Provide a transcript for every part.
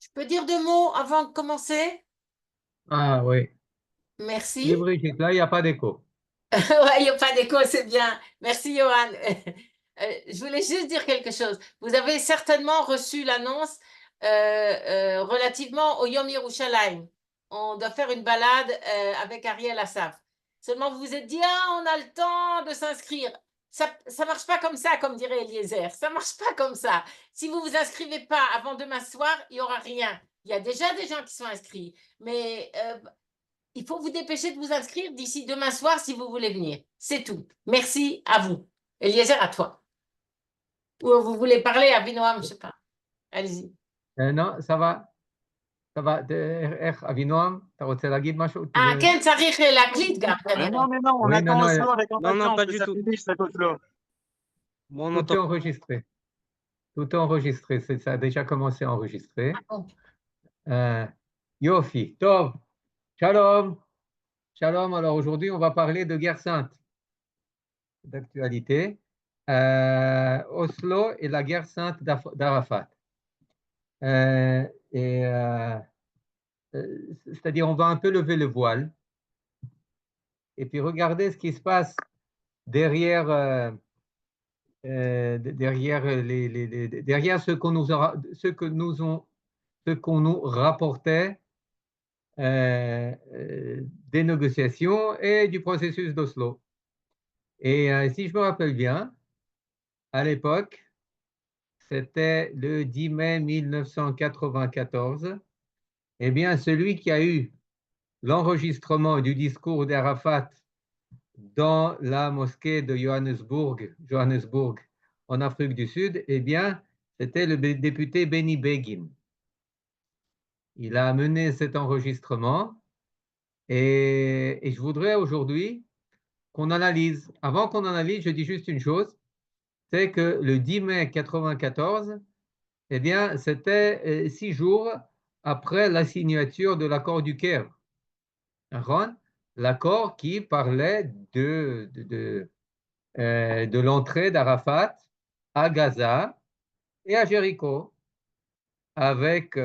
Je peux dire deux mots avant de commencer? Ah oui. Oui, Merci. Brigitte, là, il n'y a pas d'écho. Ouais, il n'y a pas d'écho, c'est bien. Merci, Johan. Je voulais juste dire quelque chose. Vous avez certainement reçu l'annonce relativement au Yom Yerushalayim. On doit faire une balade avec Ariel Assaf. Seulement, vous vous êtes dit, ah, on a le temps de s'inscrire. Ça marche pas comme ça, comme dirait Eliezer. Ça marche pas comme ça. Si vous vous inscrivez pas avant demain soir, il y aura rien. Il y a déjà des gens qui sont inscrits, mais il faut vous dépêcher de vous inscrire d'ici demain soir si vous voulez venir. C'est tout. Merci à vous. Eliezer, à toi. Ou vous voulez parler à Binoam, je ne sais pas. Allez-y. Non, ça va. איך, אבינועם, אתה רוצה להגיד משהו? Ah, כן, צריך להקליט גם כנראה. Mais non, on Oui, non, attend non, Oslo avec Non, non, impatience pas que du ça tout. finisse cet Oslo. Moi, on tout entend. est enregistré. Tout est enregistré. Ça a déjà commencé à enregistrer. Ah bon. Euh, Yofi, Tov, Shalom. Shalom. Alors aujourd'hui, on va parler de guerre sainte, d'actualité. Oslo et la guerre sainte d'Arafat. Euh, et c'est-à-dire, on va un peu lever le voile et puis regarder ce qui se passe derrière. Derrière derrière ce qu'on nous rapportait des négociations et du processus d'Oslo. Et si je me rappelle bien, à l'époque, c'était le 10 mai 1994, eh bien, celui qui a eu l'enregistrement du discours d'Arafat dans la mosquée de Johannesburg, en Afrique du Sud, eh bien, c'était le député Benny Begin. Il a amené cet enregistrement et je voudrais aujourd'hui qu'on analyse. Avant qu'on analyse, je dis juste une chose, c'est que le 10 mai 1994, eh bien, c'était 6 jours après la signature de l'accord du Caire. L'accord qui parlait de l'entrée d'Arafat à Gaza et à Jéricho, avec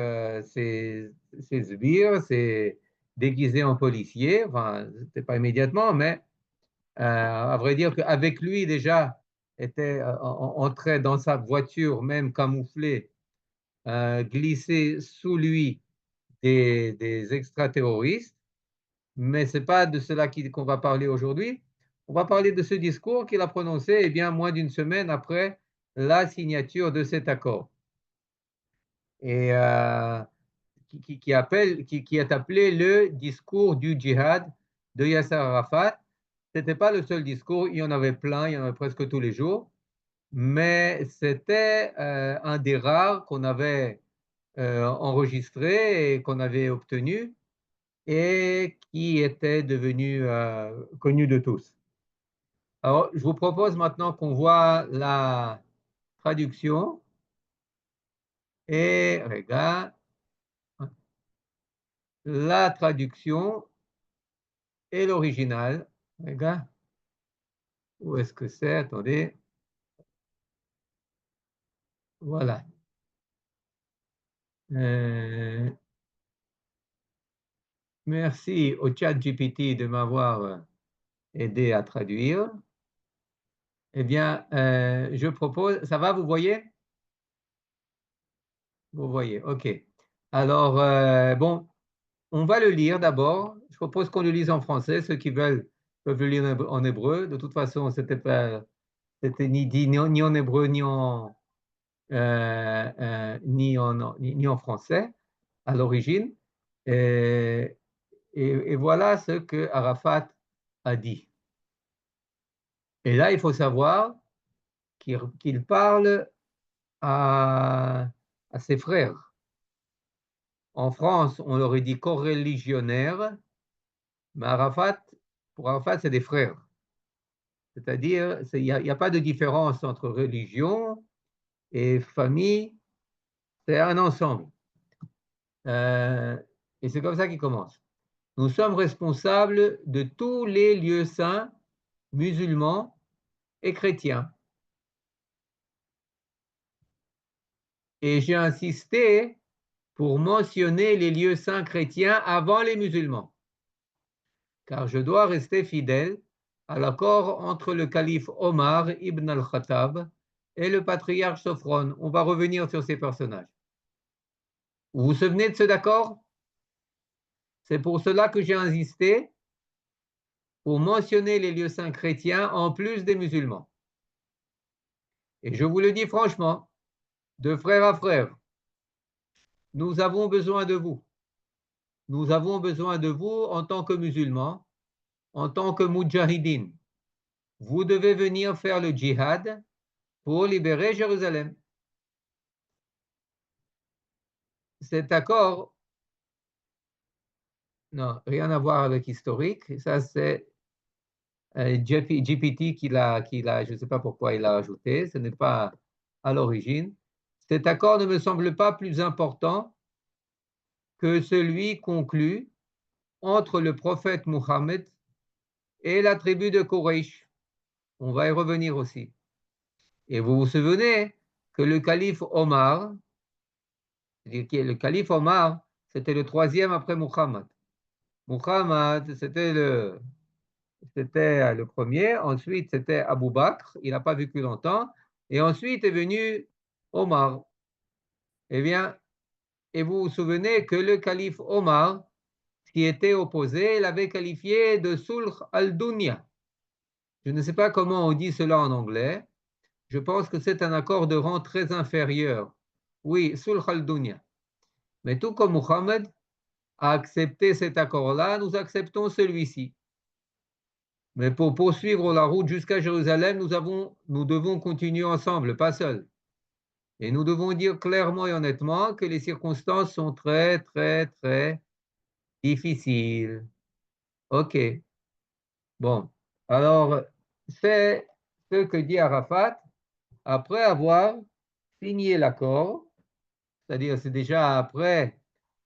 ses sbires, ses déguisés en policiers, enfin, c'était pas immédiatement, mais à vrai dire qu'avec lui déjà était entré dans sa voiture, même camouflée, glissé sous lui des extraterroristes, mais ce n'est pas de cela qu'on va parler aujourd'hui. On va parler de ce discours qu'il a prononcé eh bien, moins d'une semaine après la signature de cet accord. Et qui est appelé le discours du djihad de Yasser Arafat. Ce n'était pas le seul discours, il y en avait plein, il y en avait presque tous les jours, mais c'était un des rares qu'on avait enregistré et qu'on avait obtenu et qui était devenu connu de tous. Alors, je vous propose maintenant qu'on voit la traduction et regarde, la traduction et l'original. Regarde, où est-ce que c'est? Attendez. Voilà. Merci au chat GPT de m'avoir aidé à traduire. Eh bien, je propose, ça va, vous voyez? Vous voyez, OK. Alors, bon, on va le lire d'abord. Je propose qu'on le lise en français. Ceux qui veulent peuvent le lire en hébreu. De toute façon, c'était ni en hébreu, ni en français à l'origine. Et voilà ce que Arafat a dit. Et là, il faut savoir qu'il parle à ses frères. En France, on aurait dit coreligionnaires, mais pour Arafat, c'est des frères. C'est-à-dire, il n'y a pas de différence entre religion et famille, c'est un ensemble. Et c'est comme ça qu'il commence. Nous sommes responsables de tous les lieux saints, musulmans et chrétiens. Et j'ai insisté pour mentionner les lieux saints chrétiens avant les musulmans, car je dois rester fidèle à l'accord entre le calife Omar ibn al-Khattab et le patriarche Sophron. On va revenir sur ces personnages. Vous vous souvenez de cet accord? C'est pour cela que j'ai insisté pour mentionner les lieux saints chrétiens en plus des musulmans. Et je vous le dis franchement, de frère à frère, nous avons besoin de vous. Nous avons besoin de vous en tant que musulmans, en tant que mujahideen. Vous devez venir faire le djihad pour libérer Jérusalem. Cet accord, non, rien à voir avec historique. Ça, c'est GPT qui l'a, je ne sais pas pourquoi il l'a ajouté. Ce n'est pas à l'origine. Cet accord ne me semble pas plus important que celui conclu entre le prophète Mohammed et la tribu de Quraysh. On va y revenir aussi. Et vous vous souvenez que le calife Omar, le calife Omar, c'était le troisième après Muhammad. Muhammad, c'était le premier. Ensuite, c'était Abu Bakr. Il n'a pas vécu longtemps. Et ensuite est venu Omar. Eh bien, et vous vous souvenez que le calife Omar, qui était opposé, l'avait qualifié de Sulh al-Dunya. Je ne sais pas comment on dit cela en anglais. Je pense que c'est un accord de rang très inférieur. Oui, Sulh al-Dunya. Mais tout comme Muhammad a accepté cet accord-là, nous acceptons celui-ci. Mais pour poursuivre la route jusqu'à Jérusalem, nous devons continuer ensemble, pas seuls. Et nous devons dire clairement et honnêtement que les circonstances sont très, très, très difficiles. OK. Bon. Alors, c'est ce que dit Arafat après avoir signé l'accord, c'est-à-dire c'est déjà après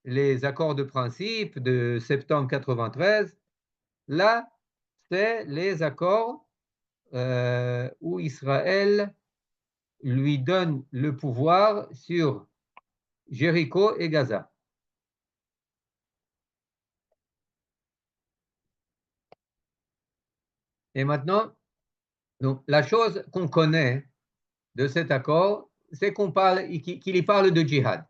les accords de principe de septembre 93. Là, c'est les accords où Israël lui donne le pouvoir sur Jéricho et Gaza. Et maintenant, donc, la chose qu'on connaît de cet accord, c'est qu'il y parle de djihad.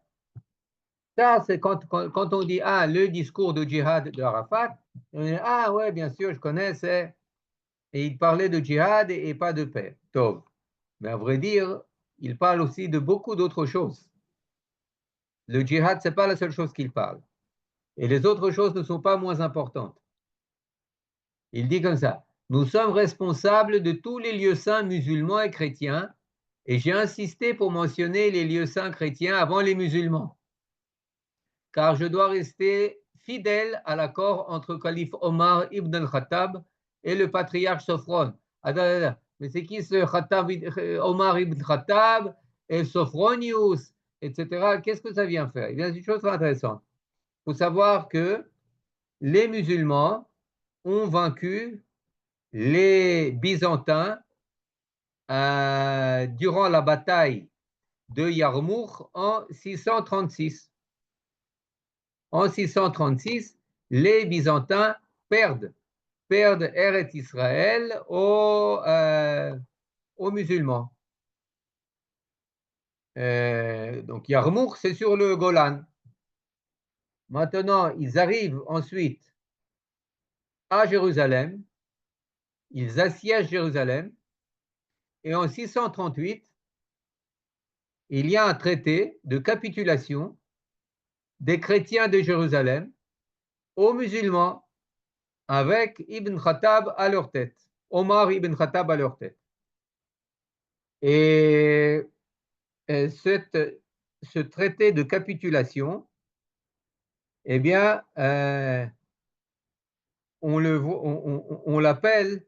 Ça, c'est quand on dit, ah, le discours de djihad de Arafat, on dit, ah ouais, bien sûr, je connais, c'est... Et il parlait de djihad et pas de paix. Tov. Mais à vrai dire, il parle aussi de beaucoup d'autres choses. Le djihad, ce n'est pas la seule chose qu'il parle. Et les autres choses ne sont pas moins importantes. Il dit comme ça, nous sommes responsables de tous les lieux saints musulmans et chrétiens, et j'ai insisté pour mentionner les lieux saints chrétiens avant les musulmans, car je dois rester fidèle à l'accord entre calife Omar ibn al-Khattab et le patriarche Sophron. Mais c'est qui ce Omar ibn Khattab et Sophronius, etc. Qu'est-ce que ça vient faire? Eh bien, c'est une chose très intéressante. Il faut savoir que les musulmans ont vaincu les Byzantins durant la bataille de Yarmouk en 636. En 636, les Byzantins perdent Eretz Israël aux musulmans. Donc Yarmouk, c'est sur le Golan. Maintenant, ils arrivent ensuite à Jérusalem, ils assiègent Jérusalem, et en 638, il y a un traité de capitulation des chrétiens de Jérusalem aux musulmans, avec Ibn Khattab à leur tête, Omar ibn Khattab à leur tête. Et ce traité de capitulation, eh bien, on l'appelle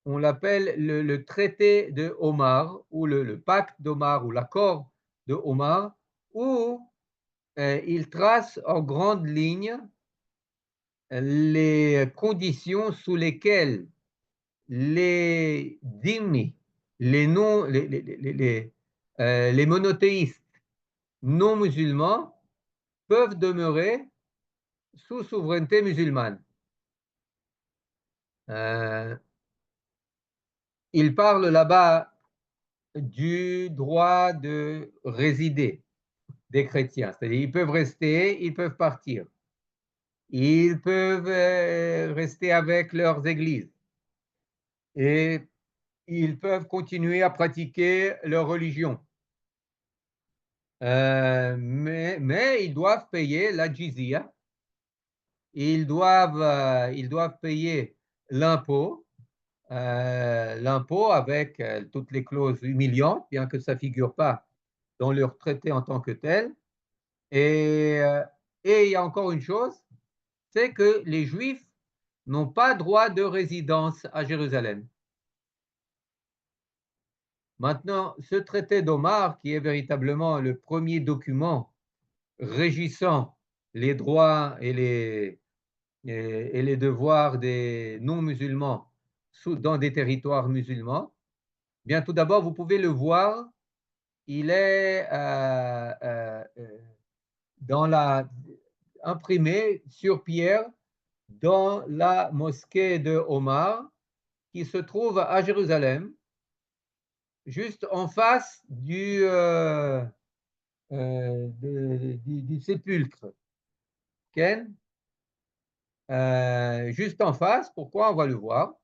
le traité de Omar, ou le pacte d'Omar, ou l'accord de Omar, où il trace en grande ligne les conditions sous lesquelles les dhimmi, les monothéistes non musulmans, peuvent demeurer sous souveraineté musulmane. Il parle là-bas du droit de résider des chrétiens, c'est-à-dire ils peuvent rester, ils peuvent partir, ils peuvent rester avec leurs églises et ils peuvent continuer à pratiquer leur religion. Mais ils doivent payer la jizya, ils doivent payer l'impôt, avec toutes les clauses humiliantes, bien que ça ne figure pas dans leur traité en tant que tel. Et il y a encore une chose, c'est que les Juifs n'ont pas droit de résidence à Jérusalem. Maintenant, ce traité d'Omar, qui est véritablement le premier document régissant les droits et les devoirs des non-musulmans dans des territoires musulmans, bien tout d'abord, vous pouvez le voir, il est imprimé sur pierre dans la mosquée de Omar, qui se trouve à Jérusalem, juste en face du sépulcre. Ken, juste en face, pourquoi on va le voir?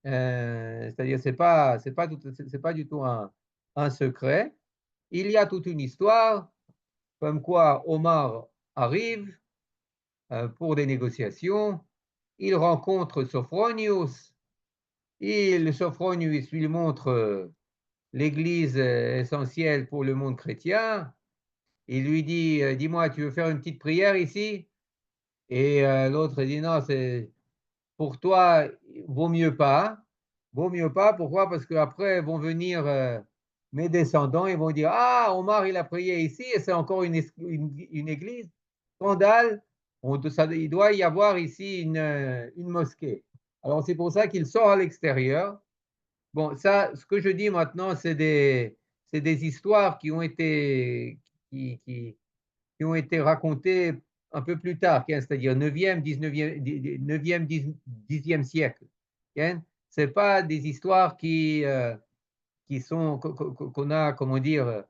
C'est-à-dire, c'est pas du tout un secret. Il y a toute une histoire, comme quoi Omar arrive pour des négociations, il rencontre Sophronius, Sophronius lui montre l'église essentielle pour le monde chrétien, il lui dit, dis-moi, tu veux faire une petite prière ici? Et l'autre dit, non, c'est pour toi, vaut mieux pas. Vaut mieux pas, pourquoi? Parce qu'après vont venir mes descendants, ils vont dire, ah, Omar, il a prié ici, et c'est encore une église. Scandale, il doit y avoir ici une mosquée. Alors c'est pour ça qu'il sort à l'extérieur. Bon, ça, ce que je dis maintenant, c'est des histoires qui ont été, qui ont été racontées un peu plus tard, c'est-à-dire 9e, 19e, 9e, 10e siècle. Ce n'est pas des histoires qui sont, qu'on a, comment dire,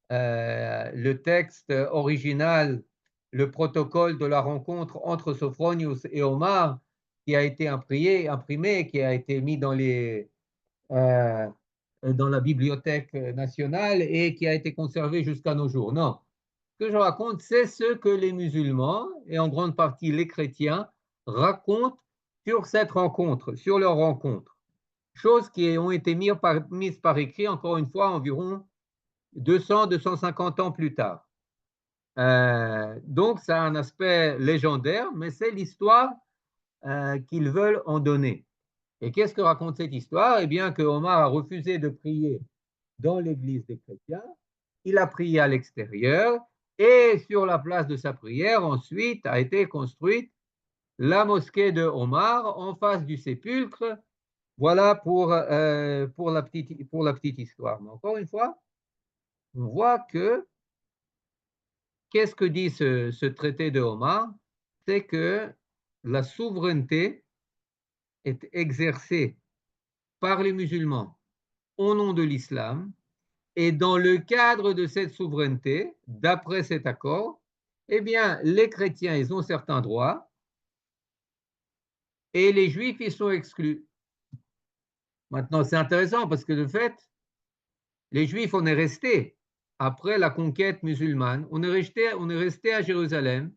le texte original, le protocole de la rencontre entre Sophronius et Omar, qui a été imprimé, qui a été mis dans la bibliothèque nationale et qui a été conservé jusqu'à nos jours. Non, ce que je raconte, c'est ce que les musulmans, et en grande partie les chrétiens, racontent sur cette rencontre, sur leur rencontre. Choses qui ont été mises par écrit, encore une fois, environ 200-250 ans plus tard. Donc, ça a un aspect légendaire, mais c'est l'histoire qu'ils veulent en donner. Et qu'est-ce que raconte cette histoire? Eh bien, que Omar a refusé de prier dans l'église des chrétiens, il a prié à l'extérieur, et sur la place de sa prière, ensuite, a été construite la mosquée de Omar en face du sépulcre. Voilà pour la petite histoire. Mais encore une fois, on voit que qu'est-ce que dit ce traité de Omar? C'est que la souveraineté est exercée par les musulmans au nom de l'islam, et dans le cadre de cette souveraineté, d'après cet accord, eh bien, les chrétiens, ils ont certains droits et les juifs, ils sont exclus. Maintenant, c'est intéressant parce que de fait, les juifs, on est restés après la conquête musulmane, on est resté à Jérusalem,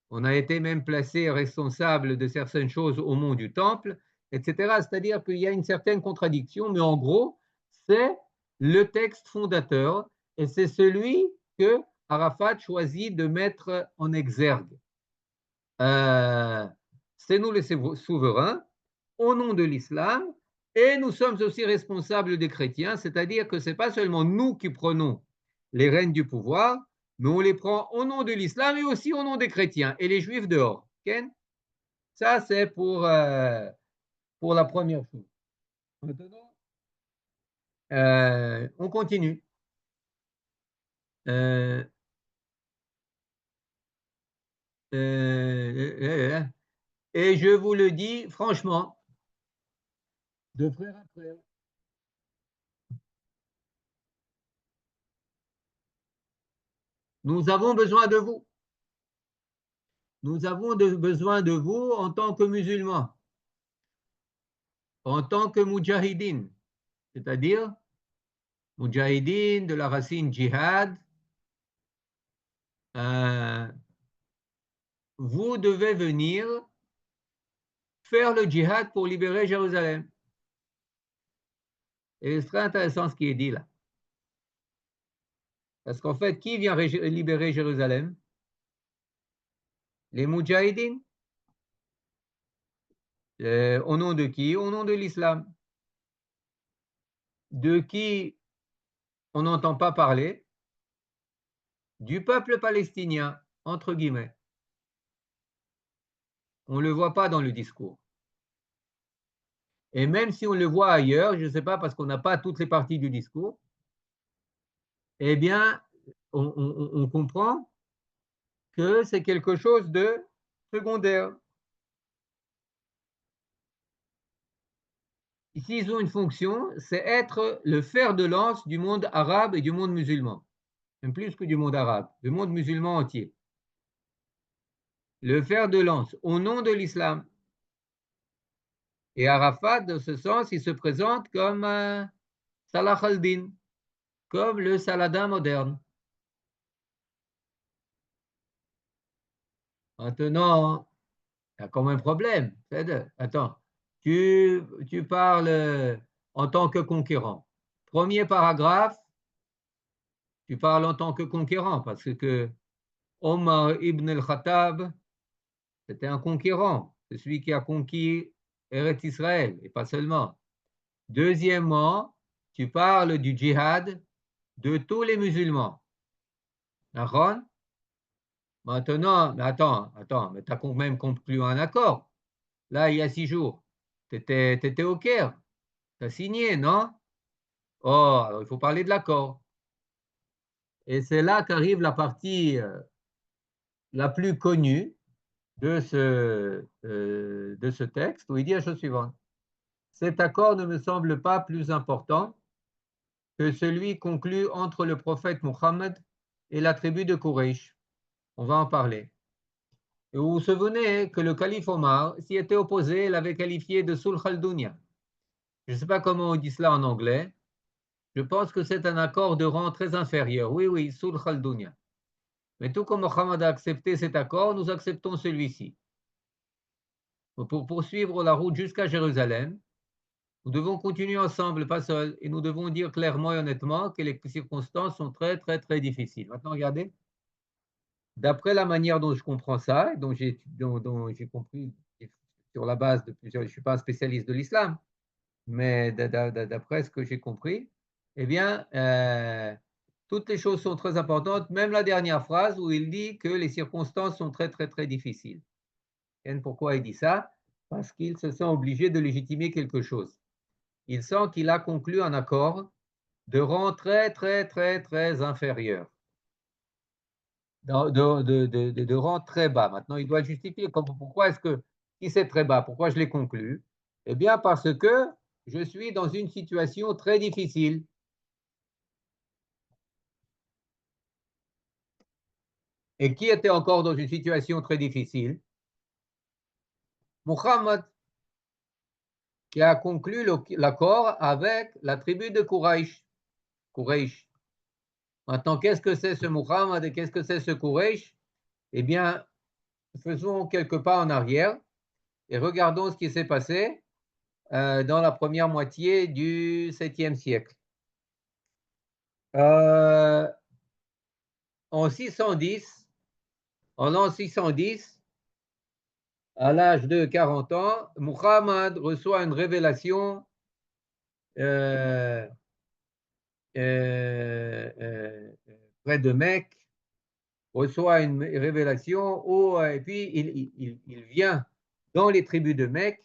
on a été même placé responsable de certaines choses au mont du Temple, etc. C'est-à-dire qu'il y a une certaine contradiction, mais en gros, c'est le texte fondateur et c'est celui que Arafat choisit de mettre en exergue. C'est nous les souverains, au nom de l'islam, et nous sommes aussi responsables des chrétiens, c'est-à-dire que ce n'est pas seulement nous qui prenons les rênes du pouvoir, mais on les prend au nom de l'islam et aussi au nom des chrétiens, et les juifs dehors. Okay? Ça, c'est pour la première chose. Maintenant, on continue. Et je vous le dis franchement, de frère à frère. Nous avons besoin de vous. Nous avons besoin de vous en tant que musulmans, en tant que mujahideen, c'est-à-dire mujahideen de la racine djihad. Vous devez venir faire le djihad pour libérer Jérusalem. Et c'est très intéressant ce qui est dit là. Parce qu'en fait, qui vient libérer Jérusalem? Les mujahideen. Au nom de qui? Au nom de l'islam. De qui on n'entend pas parler? Du peuple palestinien, entre guillemets. On ne le voit pas dans le discours. Et même si on le voit ailleurs, je ne sais pas, parce qu'on n'a pas toutes les parties du discours, eh bien, on comprend que c'est quelque chose de secondaire. Ici, ils ont une fonction, c'est être le fer de lance du monde arabe et du monde musulman, même plus que du monde arabe, du monde musulman entier. Le fer de lance au nom de l'islam. Et Arafat, dans ce sens, il se présente comme Salah al-Din, comme le Saladin moderne. Maintenant, il y a quand même un problème. Attends, tu parles en tant que conquérant. Premier paragraphe, tu parles en tant que conquérant parce que Omar ibn al-Khattab, c'était un conquérant. C'est celui qui a conquis Eretz Israël, et pas seulement. Deuxièmement, tu parles du djihad de tous les musulmans. D'accord? Maintenant, mais attends, mais tu as quand même conclu un accord. Là, il y a 6 jours. Tu étais au Caire. Tu as signé, non? Oh, alors il faut parler de l'accord. Et c'est là qu'arrive la partie la plus connue de ce texte, où il dit la chose suivante. Cet accord ne me semble pas plus important que celui conclu entre le prophète Mohammed et la tribu de Quraysh. On va en parler. Et vous vous souvenez que le calife Omar s'y était opposé, l'avait qualifié de Sulh al-Dunya. Je ne sais pas comment on dit cela en anglais. Je pense que c'est un accord de rang très inférieur. Oui, Sulh al-Dunya. Mais tout comme Mohammed a accepté cet accord, nous acceptons celui-ci. Pour poursuivre la route jusqu'à Jérusalem, nous devons continuer ensemble, pas seuls, et nous devons dire clairement et honnêtement que les circonstances sont très, très, très difficiles. Maintenant, regardez, d'après la manière dont je comprends ça, dont j'ai compris sur la base de plusieurs, je ne suis pas un spécialiste de l'islam, mais d'après ce que j'ai compris, eh bien, toutes les choses sont très importantes, même la dernière phrase où il dit que les circonstances sont très, très, très difficiles. Et pourquoi il dit ça? Parce qu'il se sent obligé de légitimer quelque chose. Il sent qu'il a conclu un accord de rang très, très, très, très inférieur, de rang très bas. Maintenant, il doit justifier pourquoi est-ce que, si c'est très bas, pourquoi je l'ai conclu? Eh bien, parce que je suis dans une situation très difficile. Et qui était encore dans une situation très difficile? Muhammad, qui a conclu l'accord avec la tribu de Quraysh. Maintenant, qu'est-ce que c'est ce Muhammad et qu'est-ce que c'est ce Quraysh? Eh bien, faisons quelques pas en arrière et regardons ce qui s'est passé dans la première moitié du 7e siècle. En l'an 610, à l'âge de 40 ans, Muhammad reçoit une révélation près de Mecque, reçoit une révélation et puis il vient dans les tribus de Mecque,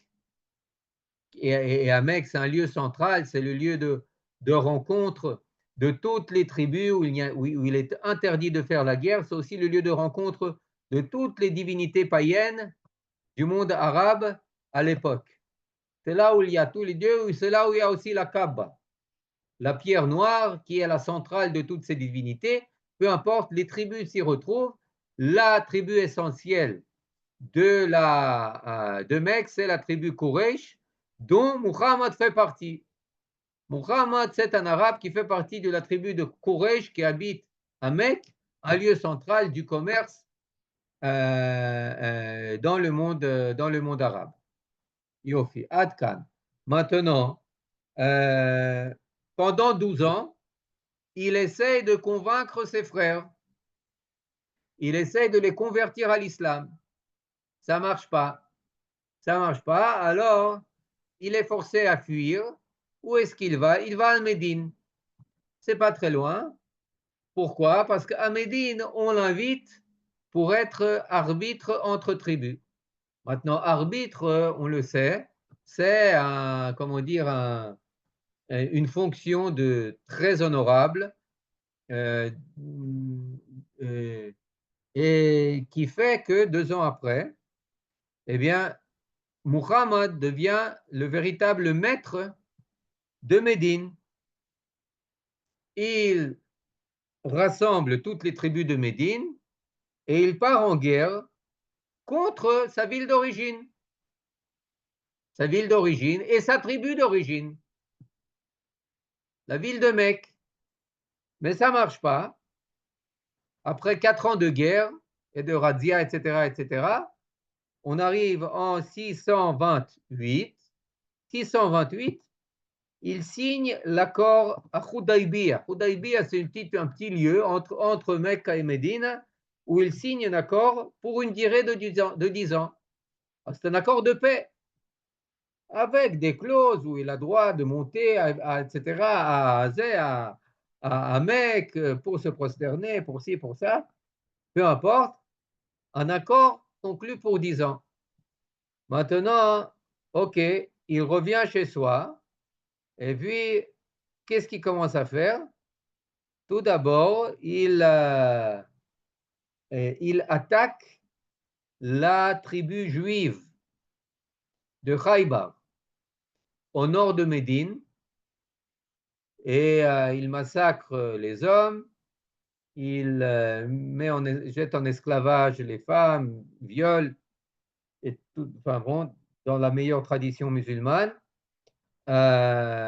et à Mecque, c'est un lieu central, c'est le lieu de rencontre de toutes les tribus où il est interdit de faire la guerre, c'est aussi le lieu de rencontre de toutes les divinités païennes du monde arabe à l'époque. C'est là où il y a tous les dieux, c'est là où il y a aussi la Kaaba, la pierre noire qui est la centrale de toutes ces divinités. Peu importe, les tribus s'y retrouvent. La tribu essentielle de Mecque, c'est la tribu Quraysh, dont Muhammad fait partie. Muhammad, c'est un arabe qui fait partie de la tribu de Quraysh qui habite à Mecque, un lieu central du commerce dans le monde arabe. Yofi, Adkan. Maintenant, pendant 12 ans, il essaye de convaincre ses frères. Il essaye de les convertir à l'islam. Ça ne marche pas. Ça ne marche pas. Alors, il est forcé à fuir. Où est-ce qu'il va? Il va à Médine. C'est pas très loin. Pourquoi? Parce qu'à Médine, on l'invite pour être arbitre entre tribus. Maintenant, arbitre, on le sait, c'est une fonction très honorable et qui fait que 2 ans après, eh bien, Muhammad devient le véritable maître de Médine. Il rassemble toutes les tribus de Médine et il part en guerre contre sa ville d'origine et sa tribu d'origine, la ville de Mecque. Mais ça ne marche pas. Après 4 ans de guerre et de razzia, etc., on arrive en 628. Il signe l'accord à Hudaybiyah. Hudaybiyah, c'est un petit lieu entre Mecca et Médine où il signe un accord pour une durée de 10 ans. C'est un accord de paix avec des clauses où il a droit de monter, etc., à Mecque pour se prosterner, pour ci, pour ça. Peu importe, un accord conclu pour 10 ans. Maintenant, OK, il revient chez soi et puis, qu'est-ce qu'il commence à faire? Tout d'abord, il attaque la tribu juive de Khaybar au nord de Médine et il massacre les hommes, il jette en esclavage les femmes, viole, et tout, enfin bon, dans la meilleure tradition musulmane. Mais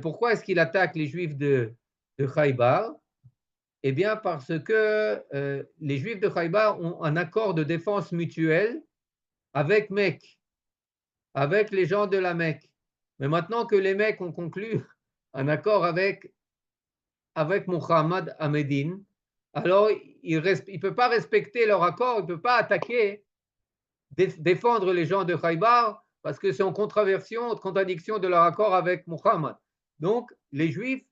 pourquoi est-ce qu'il attaque les Juifs de Khaybar? Eh bien, parce que les Juifs de Khaybar ont un accord de défense mutuelle avec Mecque, avec les gens de la Mecque. Mais maintenant que les Mecs ont conclu un accord avec Muhammad à Médine, alors il ne peut pas respecter leur accord, il ne peut pas attaquer, défendre les gens de Khaybar parce que c'est en contradiction de leur accord avec Muhammad. Donc, les Juifs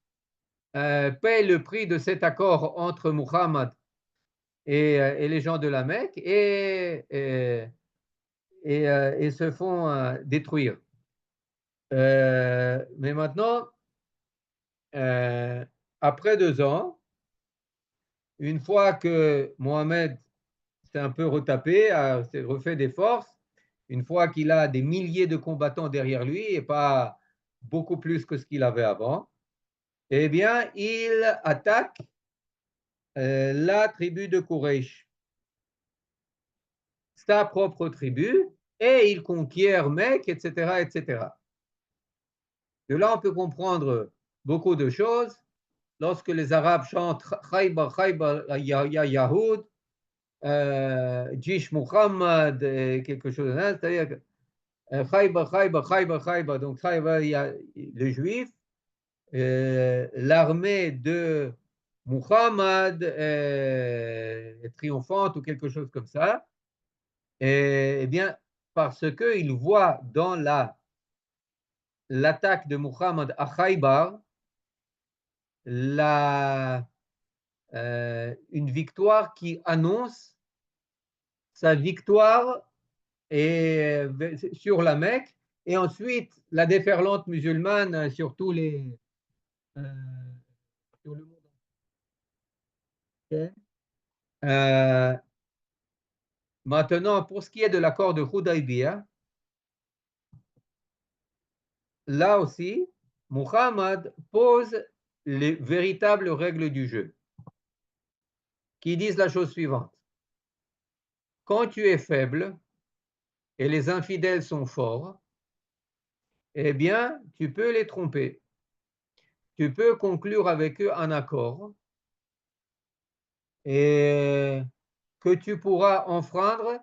paient le prix de cet accord entre Muhammad et les gens de la Mecque et se font détruire. Mais maintenant, après 2 ans, une fois que Mohamed s'est un peu retapé, s'est refait des forces, une fois qu'il a des milliers de combattants derrière lui et pas beaucoup plus que ce qu'il avait avant, eh bien, il attaque la tribu de Quraysh, sa propre tribu, et il conquiert Mecque, etc., etc. De là, on peut comprendre beaucoup de choses. Lorsque les Arabes chantent Khaybar, Khaybar, ya Yahoud, Jish Muhammad, quelque chose de ça, c'est-à-dire que Khaybar, Khaybar, Khaybar, Khaybar, donc Khaybar, il y a les Juifs, l'armée de Muhammad est triomphante ou quelque chose comme ça, et bien parce qu'ils voient dans l'attaque de Muhammad à Khaybar une victoire qui annonce sa victoire sur la Mecque et ensuite la déferlante musulmane sur sur le monde entier. Maintenant, pour ce qui est de l'accord de Hudaybiyah, là aussi, Muhammad pose les véritables règles du jeu, qui disent la chose suivante. Quand tu es faible et les infidèles sont forts, eh bien, tu peux les tromper. Tu peux conclure avec eux un accord et que tu pourras enfreindre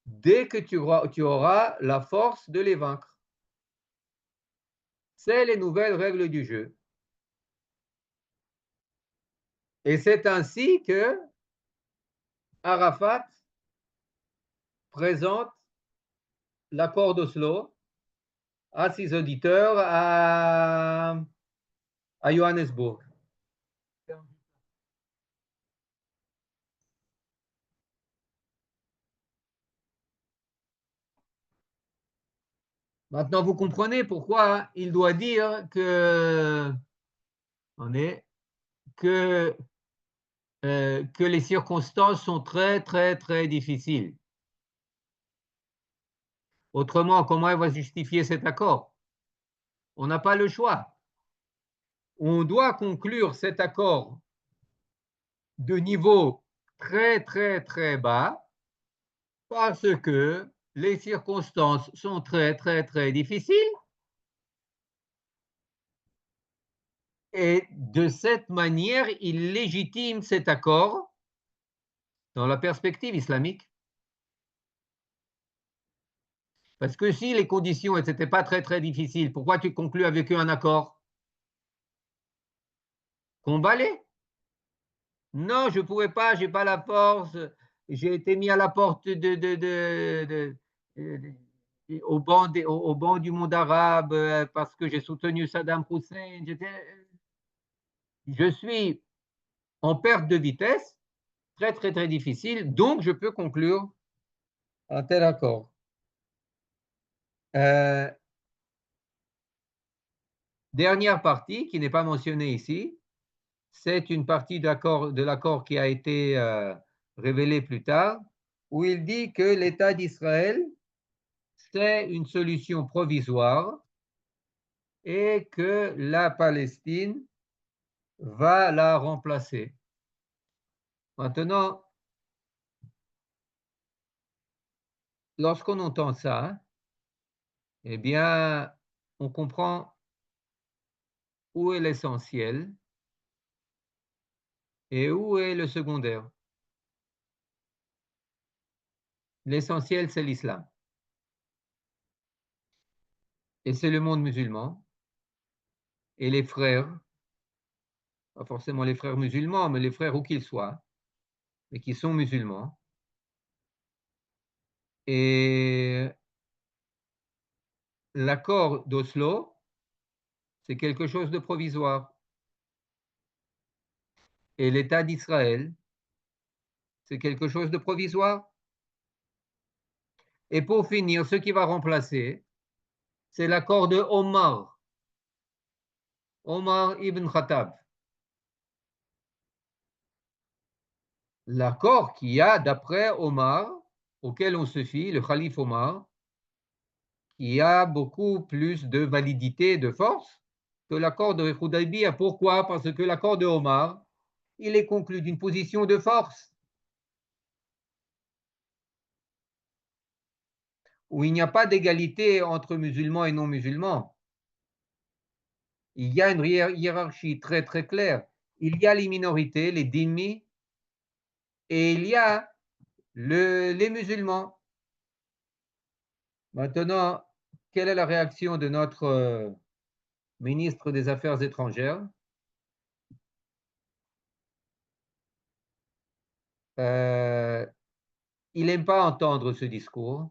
dès que tu auras la force de les vaincre. C'est les nouvelles règles du jeu. Et c'est ainsi que Arafat présente l'accord d'Oslo à ses auditeurs à Johannesburg. Maintenant, vous comprenez pourquoi il doit dire que les circonstances sont très, très, très difficiles. Autrement, comment elle va justifier cet accord? On n'a pas le choix. On doit conclure cet accord de niveau très, très, très bas parce que les circonstances sont très, très, très difficiles. Et de cette manière, il légitime cet accord dans la perspective islamique. Parce que si les conditions n'étaient pas très, très difficiles, pourquoi tu conclus avec eux un accord? Combat-les. Non, je ne pouvais pas, je n'ai pas la force. J'ai été mis à la porte au banc du monde arabe parce que j'ai soutenu Saddam Hussein. Je suis en perte de vitesse, très, très, très difficile, donc je peux conclure un tel accord. Dernière partie qui n'est pas mentionnée ici, c'est une partie de l'accord qui a été révélée plus tard, où il dit que l'État d'Israël, c'est une solution provisoire et que la Palestine va la remplacer. Maintenant, lorsqu'on entend ça, eh bien, on comprend où est l'essentiel et où est le secondaire. L'essentiel, c'est l'islam. Et c'est le monde musulman. Et les frères, pas forcément les frères musulmans, mais les frères où qu'ils soient, mais qui sont musulmans. Et l'accord d'Oslo, c'est quelque chose de provisoire. Et l'État d'Israël, c'est quelque chose de provisoire. Et pour finir, ce qui va remplacer, c'est l'accord de Omar ibn Khattab. L'accord qu'il y a d'après Omar, auquel on se fie, le calife Omar, qui a beaucoup plus de validité et de force que l'accord de Hudaybiyah. Pourquoi? Parce que l'accord de Omar, il est conclu d'une position de force, où il n'y a pas d'égalité entre musulmans et non-musulmans. Il y a une hiérarchie très très claire. Il y a les minorités, les dhimmi, et il y a les musulmans. Maintenant, quelle est la réaction de notre ministre des Affaires étrangères? Il n'aime pas entendre ce discours.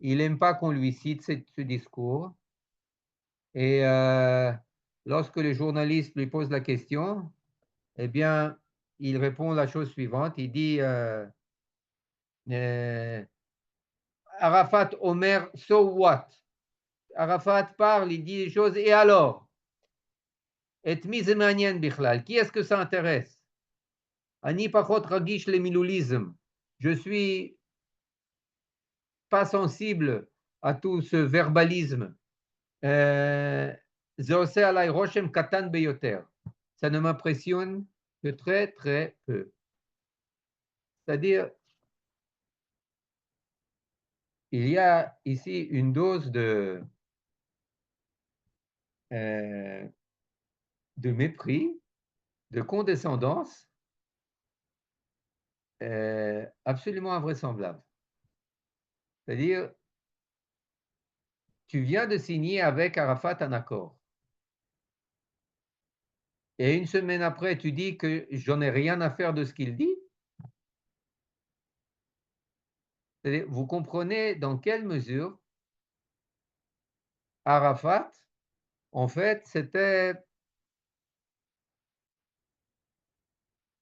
Il n'aime pas qu'on lui cite ce discours. Et lorsque les journalistes lui posent la question, eh bien, il répond la chose suivante. Il dit Arafat Omer, so what? Arafat parle, il dit des choses, et alors? Et misemanien bichlal, qui est-ce que ça intéresse? Ani pachot ragish le milulisme. Je suis pas sensible à tout ce verbalisme. Zeose alay roshem katan beyoter. Ça ne m'impressionne que très, très peu. C'est-à-dire, il y a ici une dose de mépris, de condescendance absolument invraisemblable. C'est-à-dire, tu viens de signer avec Arafat un accord. Et une semaine après, tu dis que j'en ai rien à faire de ce qu'il dit. C'est-à-dire, vous comprenez dans quelle mesure Arafat, en fait,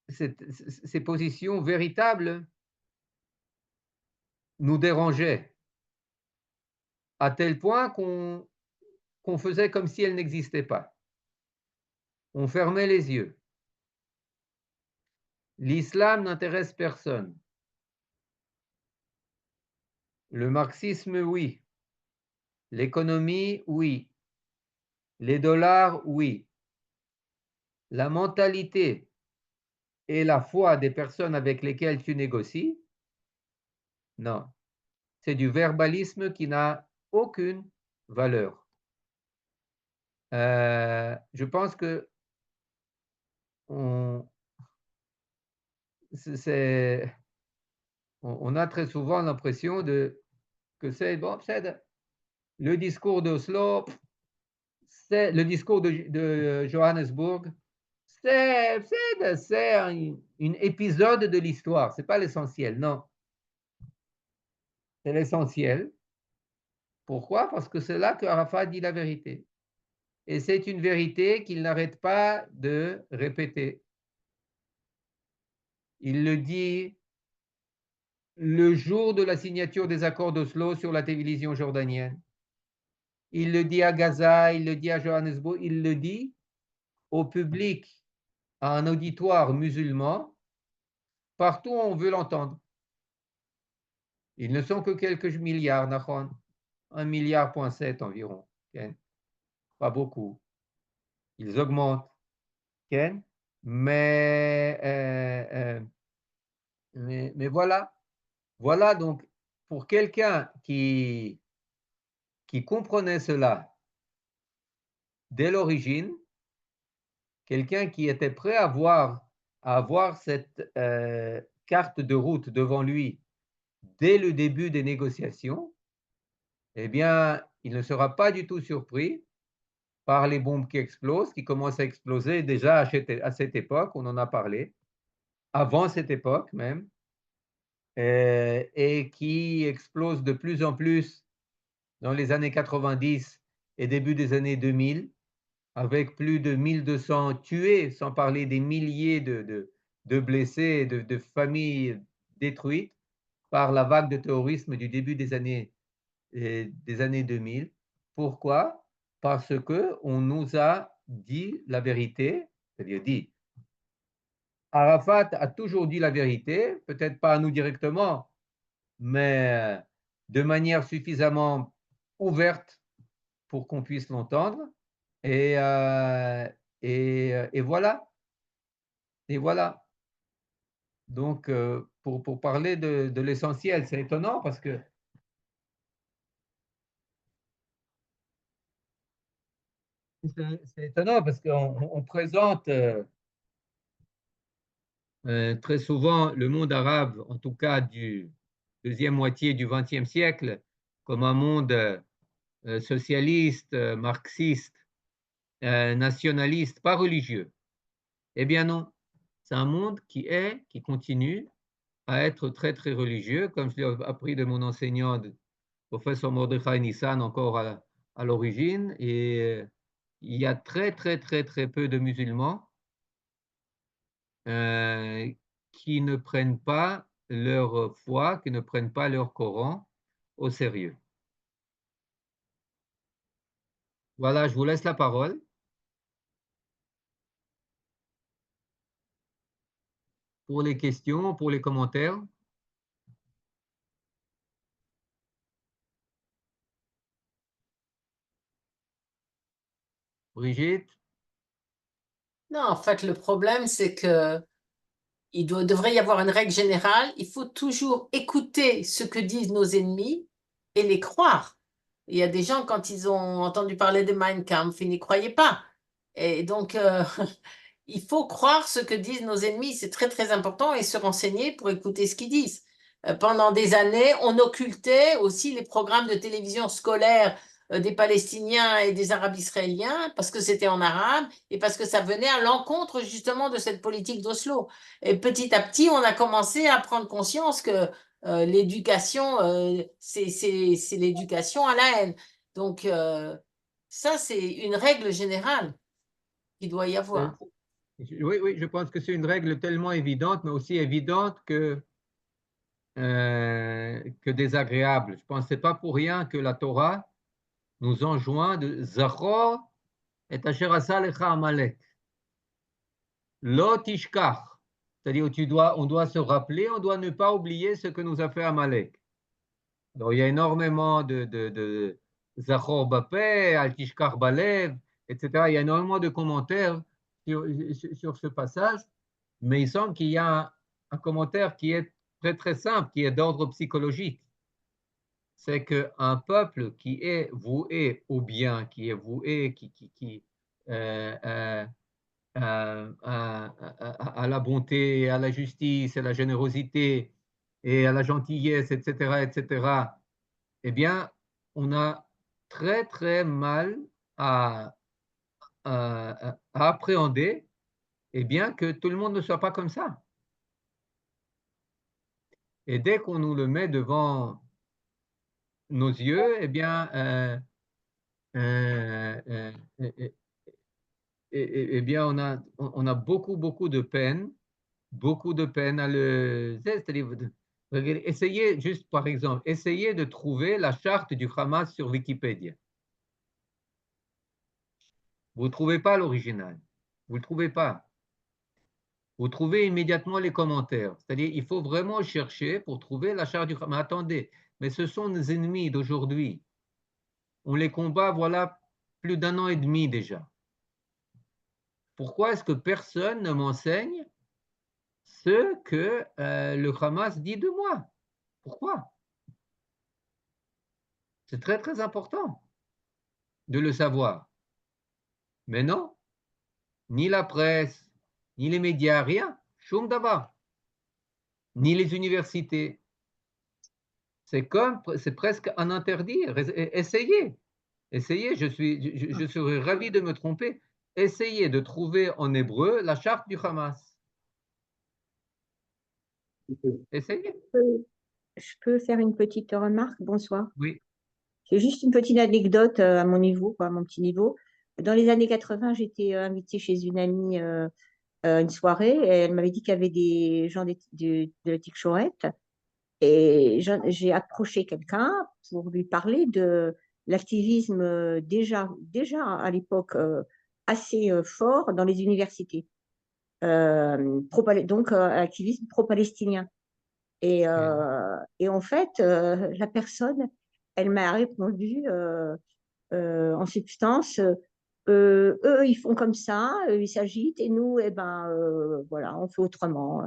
ces positions véritables nous dérangeaient à tel point qu'on faisait comme si elles n'existaient pas. On fermait les yeux. L'islam n'intéresse personne. Le marxisme, oui. L'économie, oui. Les dollars, oui. La mentalité et la foi des personnes avec lesquelles tu négocies, non. C'est du verbalisme qui n'a aucune valeur. Je pense que on a très souvent l'impression que c'est bon, c'est le discours d'Oslo, c'est le discours de Johannesburg, c'est un épisode de l'histoire, c'est pas l'essentiel, non. C'est l'essentiel. Pourquoi? Parce que c'est là que Arafat dit la vérité. Et c'est une vérité qu'il n'arrête pas de répéter. Il le dit le jour de la signature des accords d'Oslo sur la télévision jordanienne. Il le dit à Gaza, il le dit à Johannesburg, il le dit au public, à un auditoire musulman, partout où on veut l'entendre. Ils ne sont que quelques milliards, Nahon. 1,7 milliard environ. Okay? Pas beaucoup. Ils augmentent. Okay? Mais voilà. Voilà donc, pour quelqu'un qui comprenait cela dès l'origine, quelqu'un qui était prêt à avoir cette carte de route devant lui dès le début des négociations, eh bien, il ne sera pas du tout surpris par les bombes qui explosent, qui commencent à exploser déjà à cette époque, on en a parlé, avant cette époque même, et qui explosent de plus en plus dans les années 90 et début des années 2000, avec plus de 1200 tués, sans parler des milliers de blessés, de familles détruites par la vague de terrorisme du début des années 2000. Pourquoi? Parce qu'on nous a dit la vérité, c'est-à-dire dit, Arafat a toujours dit la vérité, peut-être pas à nous directement, mais de manière suffisamment ouverte pour qu'on puisse l'entendre. Et voilà. Et voilà. Donc, pour parler de l'essentiel, c'est étonnant parce que c'est étonnant parce qu'on présente très souvent le monde arabe, en tout cas du deuxième moitié du XXe siècle, comme un monde socialiste, marxiste, nationaliste, pas religieux. Eh bien non, c'est un monde qui continue à être très, très religieux, comme je l'ai appris de mon enseignant, professeur Mordechai Nissan, encore à l'origine. Et il y a très, très, très, très peu de musulmans qui ne prennent pas leur foi, qui ne prennent pas leur Coran au sérieux. Voilà, je vous laisse la parole pour les questions, pour les commentaires. Brigitte? Non, en fait, le problème, c'est que devrait y avoir une règle générale. Il faut toujours écouter ce que disent nos ennemis et les croire. Il y a des gens, quand ils ont entendu parler de Mein Kampf, ils n'y croyaient pas. Et donc, il faut croire ce que disent nos ennemis. C'est très, très important et se renseigner pour écouter ce qu'ils disent. Pendant des années, on occultait aussi les programmes de télévision scolaires des Palestiniens et des Arabes israéliens parce que c'était en arabe et parce que ça venait à l'encontre justement de cette politique d'Oslo. Et petit à petit, on a commencé à prendre conscience que l'éducation, c'est l'éducation à la haine. Donc, ça, c'est une règle générale qu'il doit y avoir. Oui, oui, je pense que c'est une règle tellement évidente, mais aussi évidente que désagréable. Je pense que ce n'est pas pour rien que la Torah nous enjoint de Zachor et asher asa lecha Amalek. Lo tishkach. C'est-à-dire, on doit se rappeler, on doit ne pas oublier ce que nous a fait Amalek. Alors, il y a énormément de Zachor bapé, al tishkach balev, etc. Il y a énormément de commentaires sur ce passage, mais il semble qu'il y a un commentaire qui est très très simple, qui est d'ordre psychologique. C'est qu'un peuple qui est voué au bien, qui est voué, à la bonté, à la justice, à la générosité et à la gentillesse, etc., etc., eh bien, on a très, très mal à appréhender, eh bien, que tout le monde ne soit pas comme ça. Et dès qu'on nous le met devant nos yeux, eh bien, eh bien on a beaucoup, beaucoup de peine à le. C'est-à-dire, essayez, juste par exemple, essayez de trouver la charte du Hamas sur Wikipédia. Vous ne trouvez pas l'original. Vous ne le trouvez pas. Vous trouvez immédiatement les commentaires. C'est-à-dire, il faut vraiment chercher pour trouver la charte du Hamas. Mais attendez, mais ce sont nos ennemis d'aujourd'hui. On les combat, voilà, plus d'un an et demi déjà. Pourquoi est-ce que personne ne m'enseigne ce que le Hamas dit de moi? Pourquoi? C'est très, très important de le savoir. Mais non, ni la presse, ni les médias, rien, choum davar, ni les universités. C'est presque un interdit. Essayez, je serais ravi de me tromper. Essayez de trouver en hébreu la charte du Hamas. Essayez. Je peux faire une petite remarque? Bonsoir. Oui. C'est juste une petite anecdote à mon niveau, quoi, à mon petit niveau. Dans les années 80, j'étais invitée chez une amie une soirée et elle m'avait dit qu'il y avait des gens de la Tichorette et j'ai approché quelqu'un pour lui parler de l'activisme déjà à l'époque assez fort dans les universités. Donc, activisme pro-palestinien. Et en fait, la personne, elle m'a répondu en substance, eux, ils font comme ça, ils s'agitent, et nous, eh ben, voilà, on fait autrement.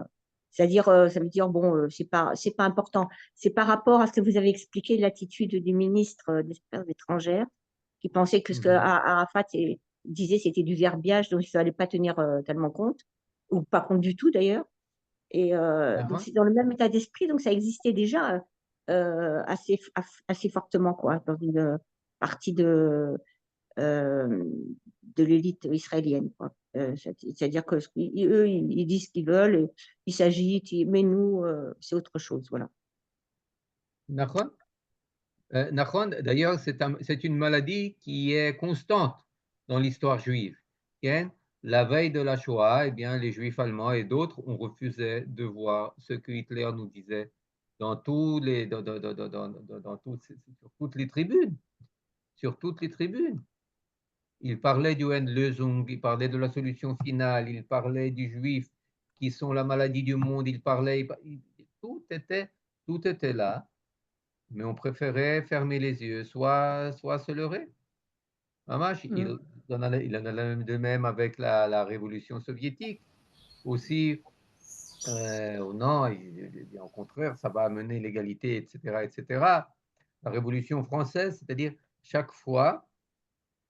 C'est-à-dire, ça veut dire, bon, c'est pas important. C'est par rapport à ce que vous avez expliqué de l'attitude du ministre des Affaires étrangères, qui pensait que ce que Arafat disait, c'était du verbiage, donc il ne fallait pas tenir tellement compte, ou pas compte du tout d'ailleurs. Et donc, c'est dans le même état d'esprit, donc ça existait déjà assez fortement, quoi, dans une partie de l'élite israélienne, quoi. C'est-à-dire que eux, ils disent ce qu'ils veulent, ils s'agitent, mais nous, c'est autre chose, voilà. Nachon. D'ailleurs, c'est une maladie qui est constante dans l'histoire juive. La veille de la Shoah, eh bien, les Juifs allemands et d'autres ont refusé de voir ce que Hitler nous disait dans toutes les tribunes. Sur toutes les tribunes. Il parlait du Endlösung, il parlait de la solution finale, il parlait du Juif qui sont la maladie du monde, il parlait, tout était là, mais on préférait fermer les yeux, soit se leurrer. Mamash, il en a de même avec la révolution soviétique. Aussi, non, au contraire, ça va amener l'égalité, etc., etc. La Révolution française, c'est-à-dire chaque fois,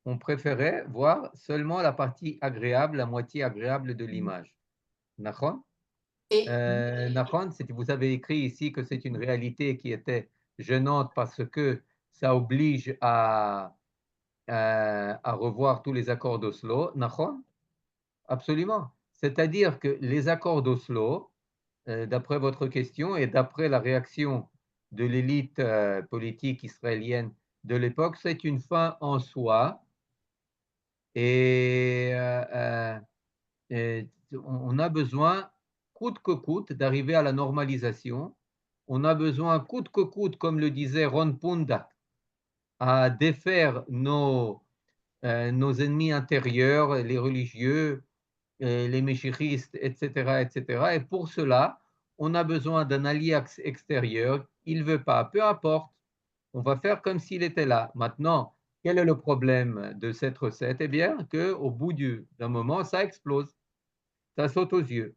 on préférait voir seulement la partie agréable, la moitié agréable de l'image. Nachon? Et Nachon, vous avez écrit ici que c'est une réalité qui était gênante parce que ça oblige à revoir tous les accords d'Oslo. Nachon? Absolument. C'est-à-dire que les accords d'Oslo, d'après votre question et d'après la réaction de l'élite politique israélienne de l'époque, c'est une fin en soi et on a besoin, coûte que coûte, d'arriver à la normalisation. On a besoin, coûte que coûte, comme le disait Ron Punda, à défaire nos ennemis intérieurs, les religieux, les méchichistes, etc., etc. Et pour cela, on a besoin d'un allié extérieur. Il ne veut pas, peu importe. On va faire comme s'il était là. Maintenant, quel est le problème de cette recette? Eh bien, qu'au bout d'un moment, ça explose. Ça saute aux yeux.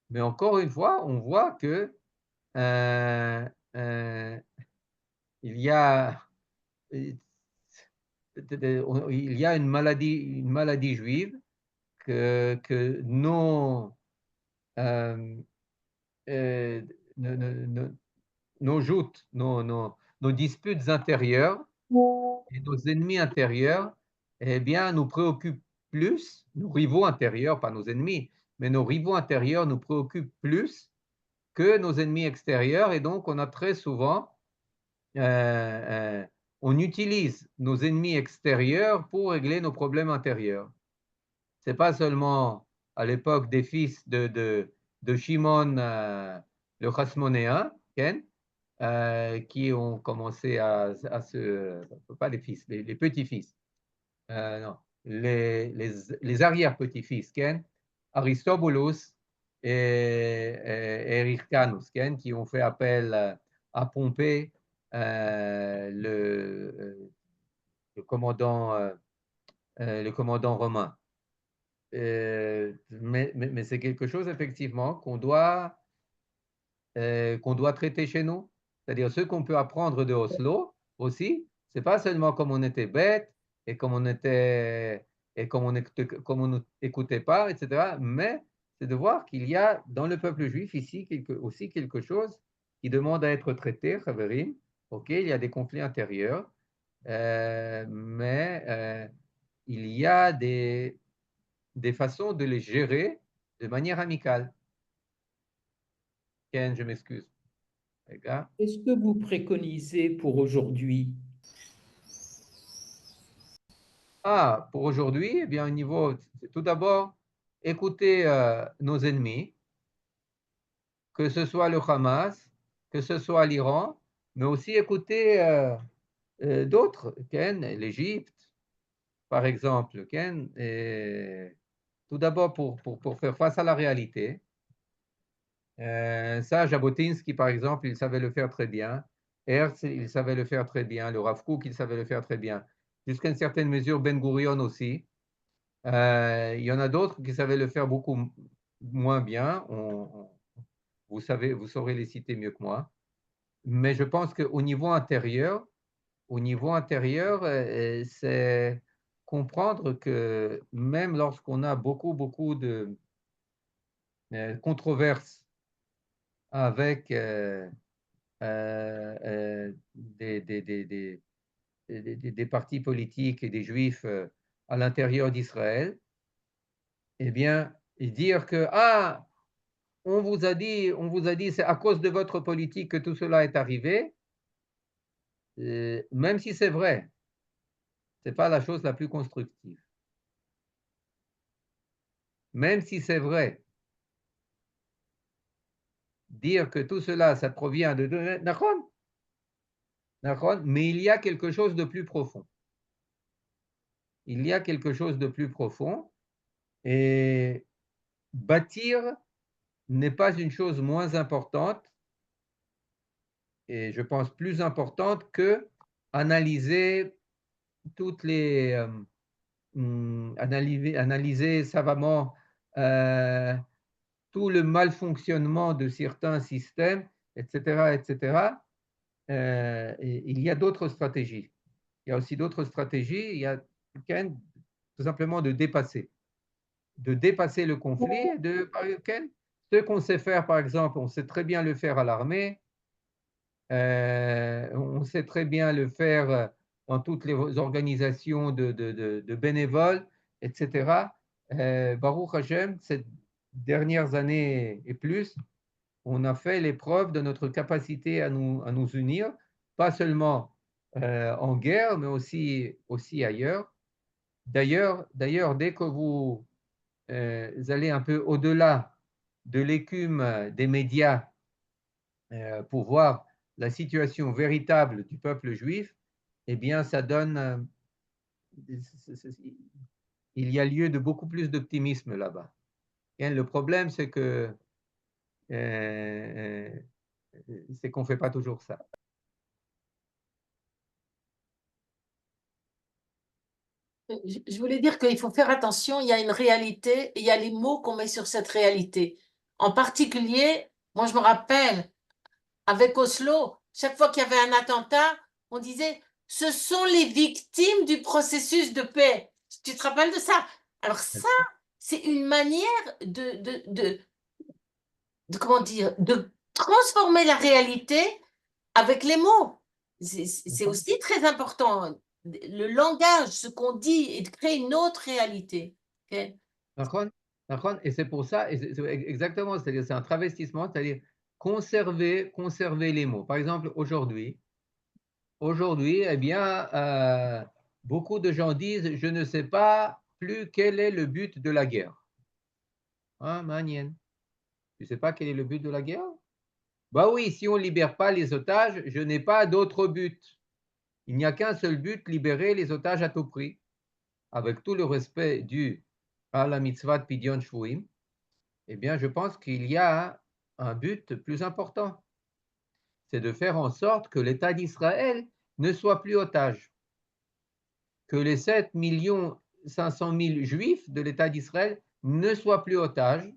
Mais encore une fois, on voit que euh, euh, il y a, il y a une maladie juive que nos, euh, euh, nos joutes, nos disputes intérieures et nos ennemis intérieurs, eh bien, nous préoccupent plus, nos rivaux intérieurs, pas nos ennemis, mais nos rivaux intérieurs nous préoccupent plus que nos ennemis extérieurs. Et donc, on a très souvent, on utilise nos ennemis extérieurs pour régler nos problèmes intérieurs. C'est pas seulement à l'époque des fils de Shimon le Chasmonéen, Ken, qui ont commencé à se, pas les fils, les petits-fils, non, les arrière-petits-fils, Ken, Aristobulus et Hyrcanus, Ken, qui ont fait appel à Pompée, le commandant romain. Mais c'est quelque chose effectivement qu'on doit traiter chez nous. C'est-à-dire ce qu'on peut apprendre de Oslo aussi, c'est pas seulement comme on était bête et comme on était et comme on n'écoutait pas, etc. Mais c'est de voir qu'il y a dans le peuple juif ici aussi quelque chose qui demande à être traité, Chaverim. Ok, il y a des conflits intérieurs, mais il y a des façons de les gérer de manière amicale. Ken, je m'excuse. Les gars. Qu'est-ce que vous préconisez pour aujourd'hui? Ah, pour aujourd'hui, eh bien, au niveau, tout d'abord, écouter nos ennemis, que ce soit le Hamas, que ce soit l'Iran, mais aussi écouter d'autres, Ken, l'Égypte, par exemple, Ken, et tout d'abord pour faire face à la réalité. Ça, Jabotinsky, par exemple, il savait le faire très bien. Herzl, il savait le faire très bien. Le Rav Kook, il savait le faire très bien. Jusqu'à une certaine mesure, Ben Gurion aussi. Il y en a d'autres qui savaient le faire beaucoup moins bien. Vous saurez les citer mieux que moi. Mais je pense qu'au niveau intérieur, c'est comprendre que même lorsqu'on a beaucoup de controverses avec des partis politiques et des juifs à l'intérieur d'Israël, eh bien, dire que, ah, on vous a dit, c'est à cause de votre politique que tout cela est arrivé, même si c'est vrai, ce n'est pas la chose la plus constructive. Même si c'est vrai, dire que tout cela, ça provient de... Mais il y a quelque chose de plus profond. Il y a quelque chose de plus profond et bâtir n'est pas une chose moins importante, et je pense plus importante que analyser toutes les analyser savamment tout le malfonctionnement de certains systèmes, etc., etc. Il y a d'autres stratégies. Il y a aussi d'autres stratégies. Il y a tout simplement de dépasser le conflit, ce qu'on sait faire, par exemple, on sait très bien le faire à l'armée, on sait très bien le faire dans toutes les organisations de bénévoles, etc. Baruch Hashem, ces dernières années et plus, on a fait l'épreuve de notre capacité à nous unir, pas seulement en guerre, mais aussi ailleurs. D'ailleurs, dès que vous allez un peu au-delà de l'écume des médias pour voir la situation véritable du peuple juif, eh bien, ça donne, il y a lieu de beaucoup plus d'optimisme là-bas. Le problème, c'est que c'est qu'on ne fait pas toujours ça. Je voulais dire qu'il faut faire attention, il y a une réalité et il y a les mots qu'on met sur cette réalité. En particulier, moi je me rappelle, avec Oslo, chaque fois qu'il y avait un attentat, on disait « ce sont les victimes du processus de paix ». Tu te rappelles de ça? Alors ça, c'est une manière comment dire, de transformer la réalité avec les mots. C'est aussi très important. Le langage, ce qu'on dit, et de créer une autre réalité. Okay? Et c'est pour ça, exactement, c'est-à-dire c'est un travestissement, c'est-à-dire conserver les mots. Par exemple, aujourd'hui, eh bien, beaucoup de gens disent, je ne sais pas plus quel est le but de la guerre. Hein, Manien? Tu ne sais pas quel est le but de la guerre? Bah oui, si on ne libère pas les otages, je n'ai pas d'autre but. Il n'y a qu'un seul but, libérer les otages à tout prix, avec tout le respect dû à la mitzvah de Pidyon Shvuim. Eh bien, je pense qu'il y a un but plus important. C'est de faire en sorte que l'État d'Israël ne soit plus otage. Que les 7 500 000 juifs de l'État d'Israël ne soient plus otages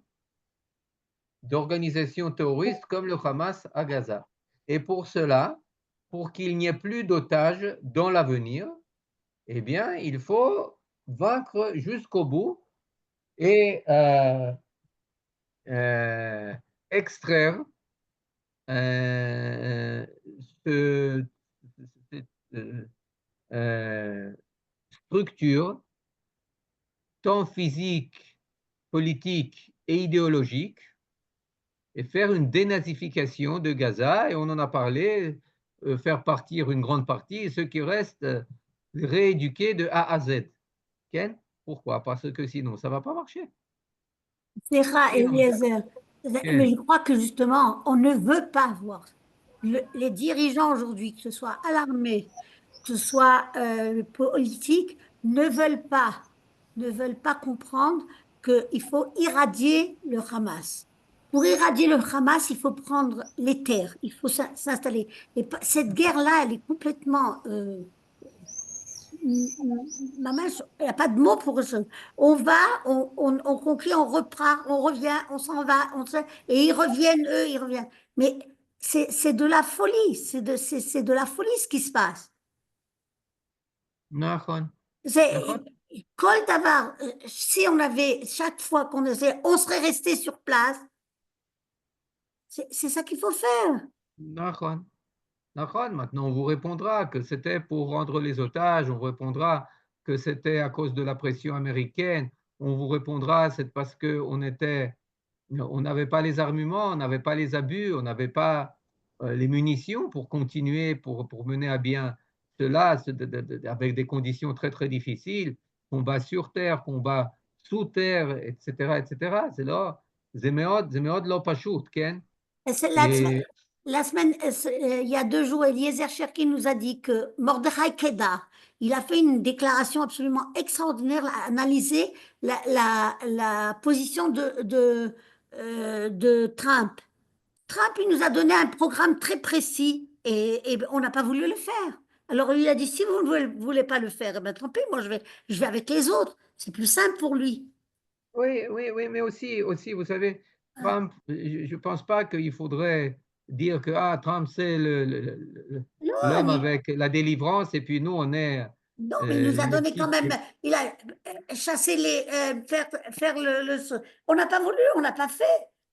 d'organisations terroristes comme le Hamas à Gaza. Et pour cela, pour qu'il n'y ait plus d'otages dans l'avenir, eh bien, il faut vaincre jusqu'au bout et extraire cette structure, tant physique, politique et idéologique, et faire une dénazification de Gaza, et on en a parlé, faire partir une grande partie, et ceux qui restent, rééduquer de A à Z. Ken? Pourquoi? Parce que sinon, ça ne va pas marcher. C'est rare, Eliezer. Mais je crois que justement, on ne veut pas voir. Les dirigeants aujourd'hui, que ce soit à l'armée, que ce soit politique, ne veulent pas comprendre qu'il faut irradier le Hamas. Pour irradier le Hamas, il faut prendre les terres, il faut s'installer. Et cette guerre-là, elle est complètement... Maman, il n'y a pas de mots pour ça. On va, on conquit, on reprend, on revient, on s'en va, et ils reviennent, eux, ils reviennent. Mais c'est de la folie, c'est de la folie ce qui se passe. Kol Davar, si on avait, chaque fois qu'on faisait, on serait resté sur place. C'est ça qu'il faut faire. Maintenant, on vous répondra que c'était pour rendre les otages, on vous répondra que c'était à cause de la pression américaine, on vous répondra c'est parce qu'on n'avait pas les armements, on n'avait pas les abus, on n'avait pas les munitions pour continuer, pour mener à bien cela avec des conditions très très difficiles, combat sur terre, combat sous terre, etc. etc. C'est là, Zemeod lo pashut, Ken. La semaine, il y a 2 jours, Eliezer Cherki nous a dit que Mordechai Kedar, il a fait une déclaration absolument extraordinaire, a analysé la position de de Trump. Trump, il nous a donné un programme très précis et on n'a pas voulu le faire. Alors il a dit, si vous ne voulez pas le faire, eh ben, tant pis, moi je vais avec les autres. C'est plus simple pour lui. Oui, oui, oui, mais aussi, vous savez, Trump, je ne pense pas qu'il faudrait dire que Trump, c'est l'homme Non, avec la délivrance, et puis nous, on est non, mais il nous a les donné quand même, il a chassé faire on n'a pas voulu, on n'a pas fait.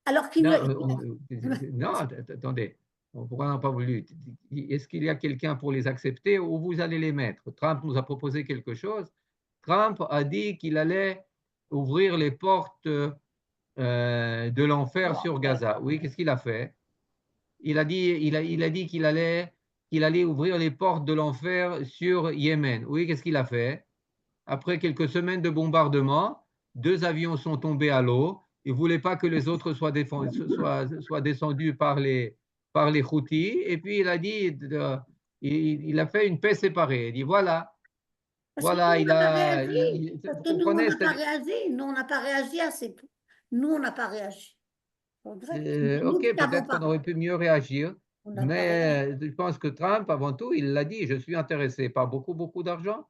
Alors qu'il non, attendez, pourquoi on n'a pas voulu? Est-ce qu'il y a quelqu'un pour les accepter ou vous allez les mettre? Trump nous a proposé quelque chose. Trump a dit qu'il allait ouvrir les portes de l'enfer sur Gaza. Oui, qu'est-ce qu'il a fait? Il a dit qu'il allait ouvrir les portes de l'enfer sur Yémen. Oui, qu'est-ce qu'il a fait? Après quelques semaines de bombardement, 2 avions sont tombés à l'eau. Il ne voulait pas que les autres soient descendus par les Houthis. Et puis il a dit, il a fait une paix séparée. Il dit voilà, parce que voilà, nous, on n'a pas réagi. vous Parce que nous, on n'a pas réagi. Nous, on n'a pas réagi assez. Nous, on n'a pas réagi. Ok, peut-être qu'on aurait pu mieux réagir, mais je pense que Trump, avant tout, il l'a dit, je suis intéressé par beaucoup d'argent.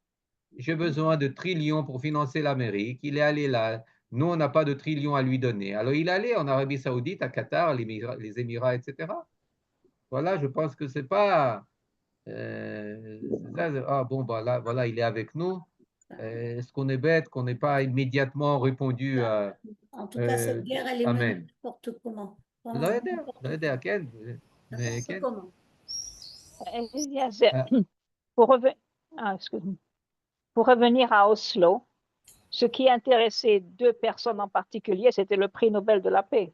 J'ai besoin de trillions pour financer l'Amérique. Il est allé là. Nous, on n'a pas de trillions à lui donner. Alors, il est allé en Arabie Saoudite, à Qatar, les Émirats, etc. Voilà, je pense que c'est pas. Bon, bah, là, voilà, il est avec nous. Est-ce qu'on est bête qu'on n'ait pas immédiatement répondu à En tout cas, cette guerre, elle est menée Amen? n'importe comment. Vous avez aidé à quel? N'importe comment. Eliezer, Ah. excuse-moi. Pour revenir à Oslo, ce qui intéressait 2 personnes en particulier, c'était le prix Nobel de la paix.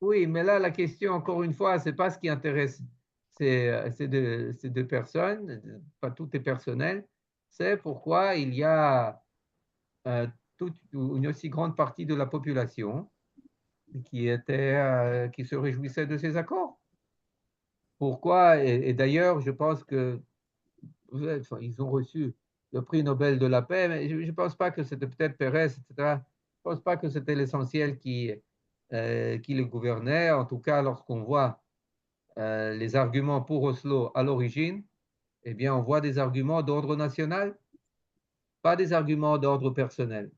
Oui, mais là, la question, encore une fois, c'est pas ce qui intéresse ces 2 personnes, pas tout est personnel, c'est pourquoi il y a une aussi grande partie de la population qui se réjouissait de ces accords. Pourquoi? Et d'ailleurs, je pense que ils ont reçu le prix Nobel de la paix, mais je ne pense pas que c'était peut-être Pérez, etc. Je ne pense pas que c'était l'essentiel qui le gouvernait. En tout cas, lorsqu'on voit les arguments pour Oslo à l'origine, eh bien, on voit des arguments d'ordre national, pas des arguments d'ordre personnel.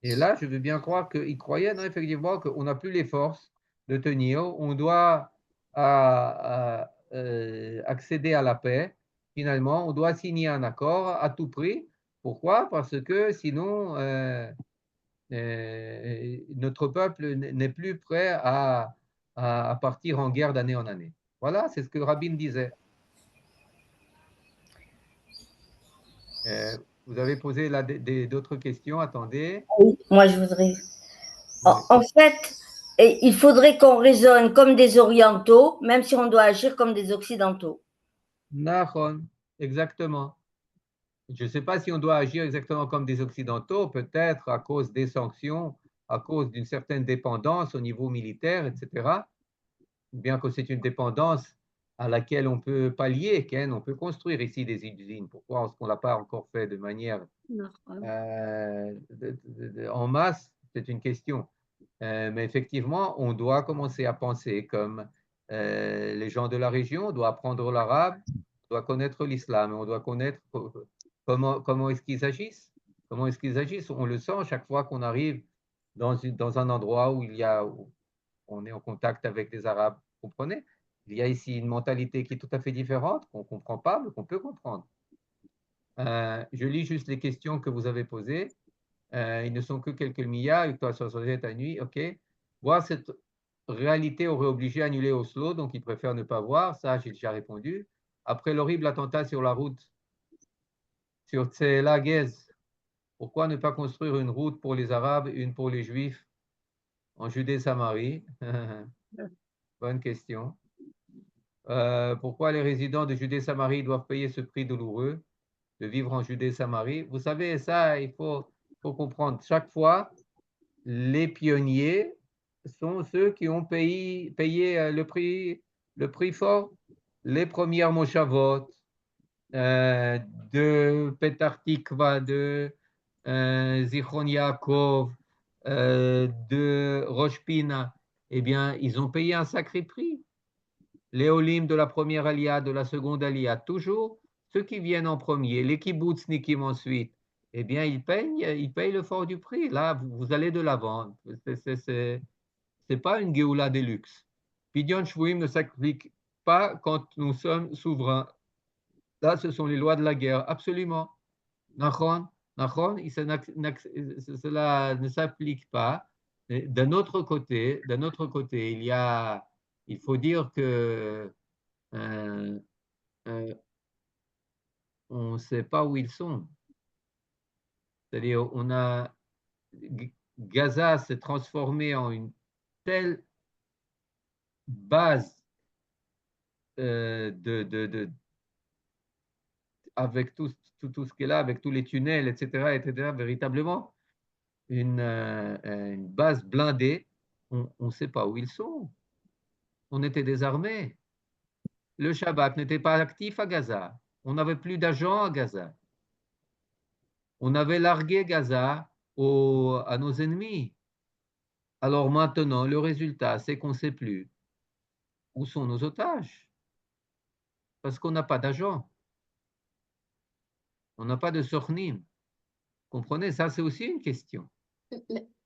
Et là, je veux bien croire qu'ils croyaient, non, effectivement, qu'on n'a plus les forces de tenir, on doit accéder à la paix. Finalement, on doit signer un accord à tout prix. Pourquoi? Parce que sinon, notre peuple n'est plus prêt à partir en guerre d'année en année. Voilà, c'est ce que Rabin disait. Vous avez posé là d'autres questions, attendez. Oui, moi je voudrais. En fait, il faudrait qu'on raisonne comme des orientaux, même si on doit agir comme des occidentaux. Nahon, exactement. Je ne sais pas si on doit agir exactement comme des occidentaux, peut-être à cause des sanctions, à cause d'une certaine dépendance au niveau militaire, etc. Bien que c'est une dépendance à laquelle on peut pallier, on peut construire ici des usines. Pourquoi est-ce qu'on ne l'a pas encore fait de manière en masse? C'est une question. Mais effectivement, on doit commencer à penser comme les gens de la région, on doit apprendre l'arabe, on doit connaître l'islam, on doit connaître comment est-ce qu'ils agissent. Comment est-ce qu'ils agissent? On le sent chaque fois qu'on arrive dans un endroit où on est en contact avec des Arabes. Vous comprenez? Il y a ici une mentalité qui est tout à fait différente, qu'on ne comprend pas, mais qu'on peut comprendre. Je lis juste les questions que vous avez posées. Ils ne sont que quelques milliards, Victoire Sorsoliette à nuit, ok. Voir cette réalité aurait obligé à annuler Oslo, donc ils préfèrent ne pas voir, ça j'ai déjà répondu. Après l'horrible attentat sur la route, sur Tseela Gez, pourquoi ne pas construire une route pour les Arabes et une pour les Juifs en Judée-Samarie? Bonne question. Pourquoi les résidents de Judée-Samarie doivent payer ce prix douloureux de vivre en Judée-Samarie? Vous savez, ça, il faut comprendre. Chaque fois, les pionniers sont ceux qui ont payé le prix fort. Les premières Moshavot de Petar Tikva, de Zichron Yaakov, de Rosh Pina, eh bien, ils ont payé un sacré prix. Les Olim de la première alia, de la seconde alia, toujours ceux qui viennent en premier, les kibbutznikim ensuite, eh bien, ils payent le fort du prix. Là, vous allez de l'avant. C'est pas une Géoula de luxe. Pidyon Shvuim ne s'applique pas quand nous sommes souverains. Là, ce sont les lois de la guerre, absolument. Nachon, cela ne s'applique pas. D'un autre côté, il faut dire que euh, on ne sait pas où ils sont. C'est-à-dire, Gaza s'est transformé en une telle base avec tout ce qu'elle a, avec tous les tunnels, etc., véritablement une base blindée. On ne sait pas où ils sont. On était désarmés. Le Shabbat n'était pas actif à Gaza. On n'avait plus d'agents à Gaza. On avait largué Gaza à nos ennemis. Alors maintenant, le résultat, c'est qu'on ne sait plus où sont nos otages. Parce qu'on n'a pas d'agents. On n'a pas de sornim. Comprenez, ça c'est aussi une question.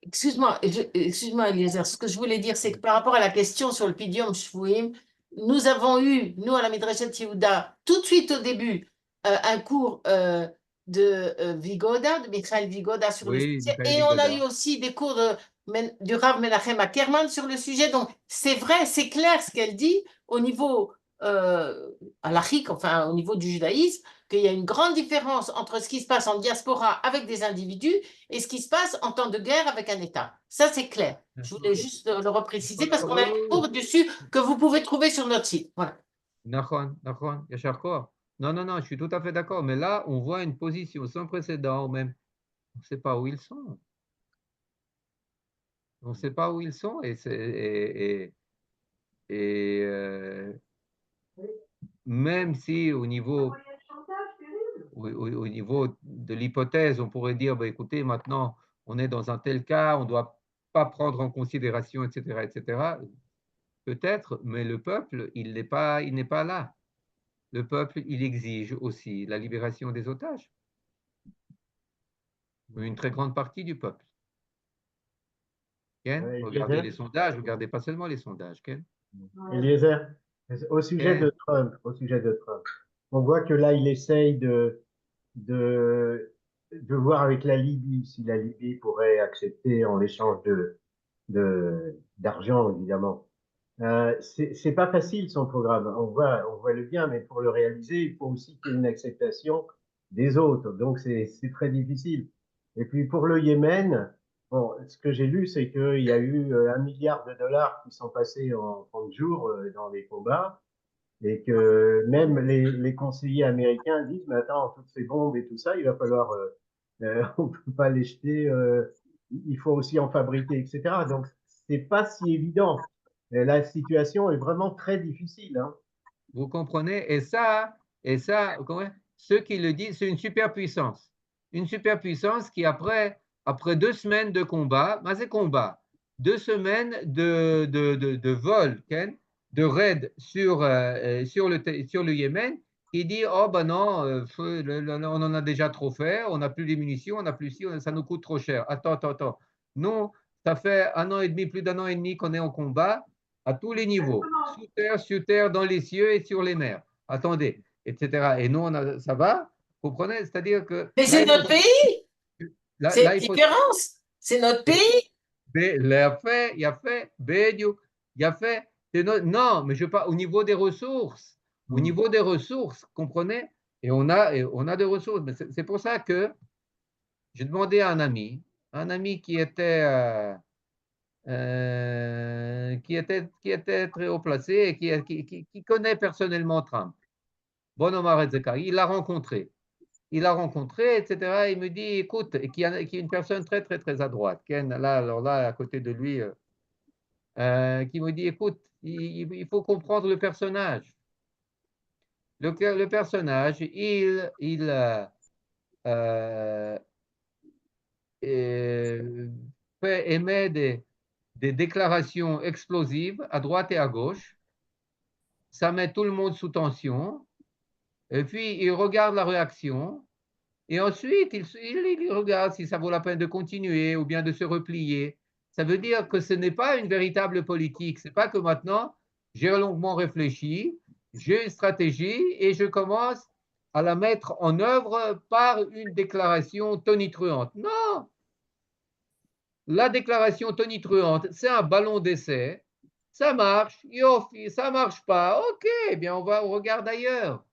Excuse-moi, Eliezer, ce que je voulais dire, c'est que par rapport à la question sur le Pidyon Shvuim, nous avons eu, nous à la Midrashet Yehuda, tout de suite au début, un cours de Vigoda, de Michael Vigoda sur le Oui, sujet, Michael et on a eu Vigoda. aussi des cours du Rav Menachem Ackerman sur le sujet. Donc, c'est vrai, c'est clair ce qu'elle dit au niveau halachique, enfin au niveau du judaïsme, qu'il y a une grande différence entre ce qui se passe en diaspora avec des individus et ce qui se passe en temps de guerre avec un État. Ça, c'est clair. Je voulais juste le repréciser parce qu'on a un cours dessus que vous pouvez trouver sur notre site. Voilà. Nachon, Yachar Koach. Non, je suis tout à fait d'accord. Mais là, on voit une position sans précédent, même. On ne sait pas où ils sont. On ne sait pas où ils sont. Même si au niveau de l'hypothèse, on pourrait dire, bah, écoutez, maintenant, on est dans un tel cas, on ne doit pas prendre en considération, etc. Peut-être, mais le peuple, il n'est pas là. Le peuple, il exige aussi la libération des otages. Une très grande partie du peuple. Ken, regardez les sondages, regardez pas seulement les sondages. Ken. Eliezer, au sujet de Trump, on voit que là, il essaye de voir avec la Libye si la Libye pourrait accepter en échange d'argent, évidemment. C'est pas facile son programme. On voit le bien, mais pour le réaliser, il faut aussi qu'il y ait une acceptation des autres. Donc c'est très difficile. Et puis pour le Yémen, bon, ce que j'ai lu, c'est qu'il y a eu 1 milliard de dollars qui sont passés en 30 jours dans les combats, et que même les conseillers américains disent, mais attends, toutes ces bombes et tout ça, il va falloir, on peut pas les jeter, il faut aussi en fabriquer, etc. Donc c'est pas si évident. La situation est vraiment très difficile, hein. Vous comprenez? Et ça, ceux qui le disent, c'est une superpuissance. Une superpuissance qui, après 2 semaines de combat, mais c'est combat, 2 semaines de vol, Ken, de raid sur le Yémen, qui dit, oh ben non, on en a déjà trop fait, on n'a plus les munitions, on n'a plus ci, ça nous coûte trop cher. Attends. Non, ça fait 1 an et demi, plus d'1 an et demi qu'on est en combat, à tous les niveaux, sur terre, dans les cieux et sur les mers. Attendez, etc. Et nous, ça va, vous comprenez? C'est-à-dire que... Mais c'est notre pays. C'est une différence. C'est notre pays. Il a fait, non, mais je parle au niveau des ressources. Au niveau des ressources, comprenez? Et on a des ressources. Mais c'est pour ça que j'ai demandé à un ami qui était très haut placé et qui connaît personnellement Trump. Bon Omar Etzeka, il l'a rencontré, etc. Il me dit, écoute, et qui est une personne très, très, très à droite, Ken, là, à côté de lui, qui me dit, écoute, il faut comprendre le personnage. Le personnage, émet des déclarations explosives à droite et à gauche. Ça met tout le monde sous tension. Et puis, il regarde la réaction. Et ensuite, il regarde si ça vaut la peine de continuer ou bien de se replier. Ça veut dire que ce n'est pas une véritable politique. Ce n'est pas que maintenant, j'ai longuement réfléchi, j'ai une stratégie et je commence à la mettre en œuvre par une déclaration tonitruante. Non! La déclaration tonitruante, c'est un ballon d'essai. Ça marche, ça ne marche pas. OK, eh bien, on regarde ailleurs.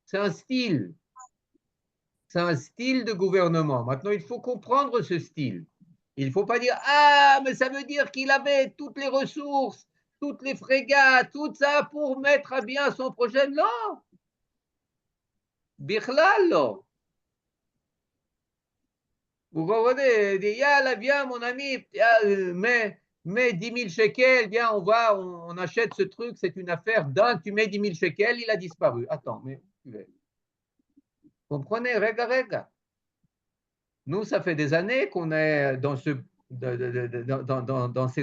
C'est un style. C'est un style de gouvernement. Maintenant, il faut comprendre ce style. Il ne faut pas dire « Ah, mais ça veut dire qu'il avait toutes les ressources, toutes les frégates, tout ça pour mettre à bien son projet. » Non. Bichlal, non. Vous comprenez? Il dit « Yalla, viens, mon ami, mets 10 000 shekels, viens, on achète ce truc, c'est une affaire d'un, tu mets 10 000 shekels, il a disparu. Attends, mais comprenez, rega. Nous, ça fait des années qu'on est dans ces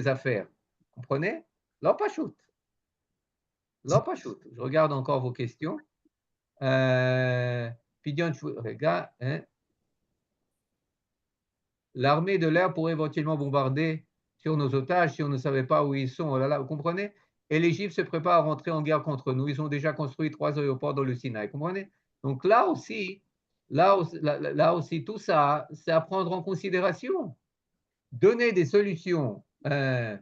affaires. Vous comprenez? Là, pas shoot. Je regarde encore vos questions. Regarde, hein. L'armée de l'air pourrait éventuellement bombarder sur nos otages si on ne savait pas où ils sont. Oh là là, vous comprenez? Et les Juifs se préparent à rentrer en guerre contre nous. Ils ont déjà construit 3 aéroports dans le Sinaï. Vous comprenez? Donc là aussi, tout ça, c'est à prendre en considération. Donner des solutions, de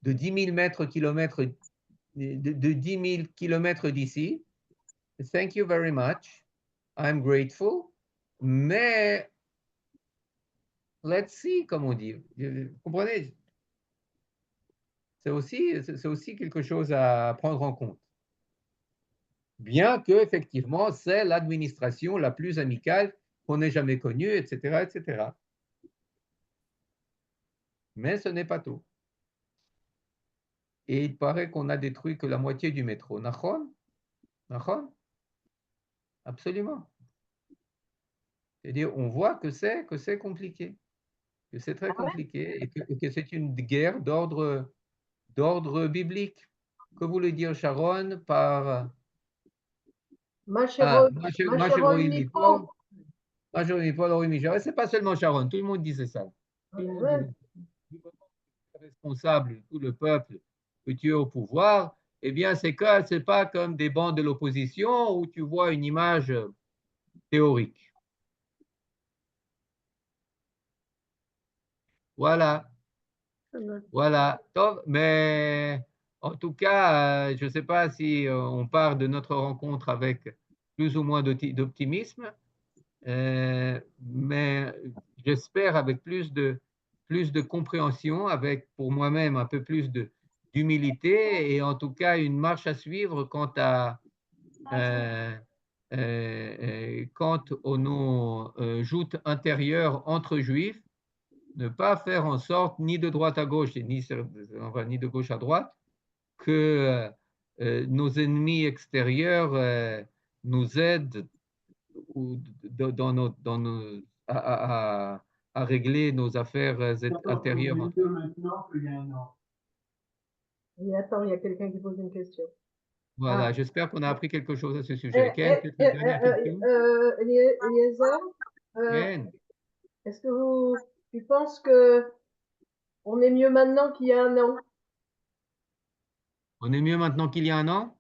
10 000 mètres kilomètres, de 10 000 kilomètres d'ici. Thank you very much. I'm grateful. Mais let's see, comme on dit. Vous comprenez? C'est aussi quelque chose à prendre en compte. Bien que, effectivement, c'est l'administration la plus amicale qu'on ait jamais connue, etc., etc. Mais ce n'est pas tout. Et il paraît qu'on a détruit que la moitié du métro. Nachon? Absolument. C'est-à-dire, on voit que c'est compliqué, que c'est très compliqué et que c'est une guerre d'ordre biblique. Que voulait dire Sharon par c'est pas seulement Sharon, tout le monde disait ça. Tout le monde responsable, tout le peuple que tu es au pouvoir, eh bien, c'est pas comme des bancs de l'opposition où tu vois une image théorique. Voilà. Mais en tout cas, je ne sais pas si on part de notre rencontre avec plus ou moins d'optimisme, mais j'espère avec plus de compréhension, avec pour moi-même un peu plus d'humilité et en tout cas une marche à suivre quant aux nos joutes intérieures entre juifs. Ne pas faire en sorte, ni de droite à gauche, ni de gauche à droite, que nos ennemis extérieurs nous aident à régler nos affaires intérieures. Maintenant qu'il y a un an. Et attends, il y a quelqu'un qui pose une question. Voilà, j'espère qu'on a appris quelque chose à ce sujet. Eliezer, est-ce que tu penses qu'on est mieux maintenant qu'il y a un an? On est mieux maintenant qu'il y a un an?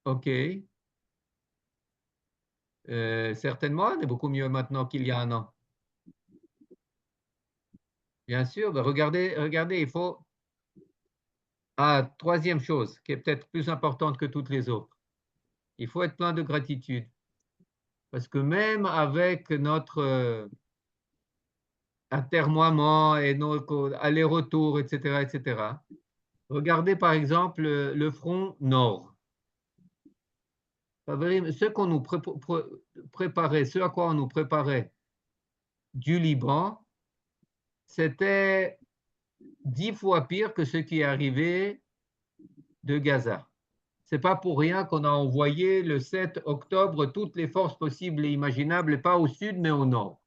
OK. Certainement, on est beaucoup mieux maintenant qu'il y a un an. Bien sûr, ben regardez, il faut… troisième chose, qui est peut-être plus importante que toutes les autres. Il faut être plein de gratitude. Parce que même avec notre atermoiement et nos allers-retours, etc., regardez par exemple le front nord. Ce qu'on nous préparait, ce à quoi on nous préparait du Liban, c'était 10 fois pire que ce qui est arrivé de Gaza. c'est pas pour rien qu'on a envoyé le 7 octobre toutes les forces possibles et imaginables, pas au sud, mais au nord.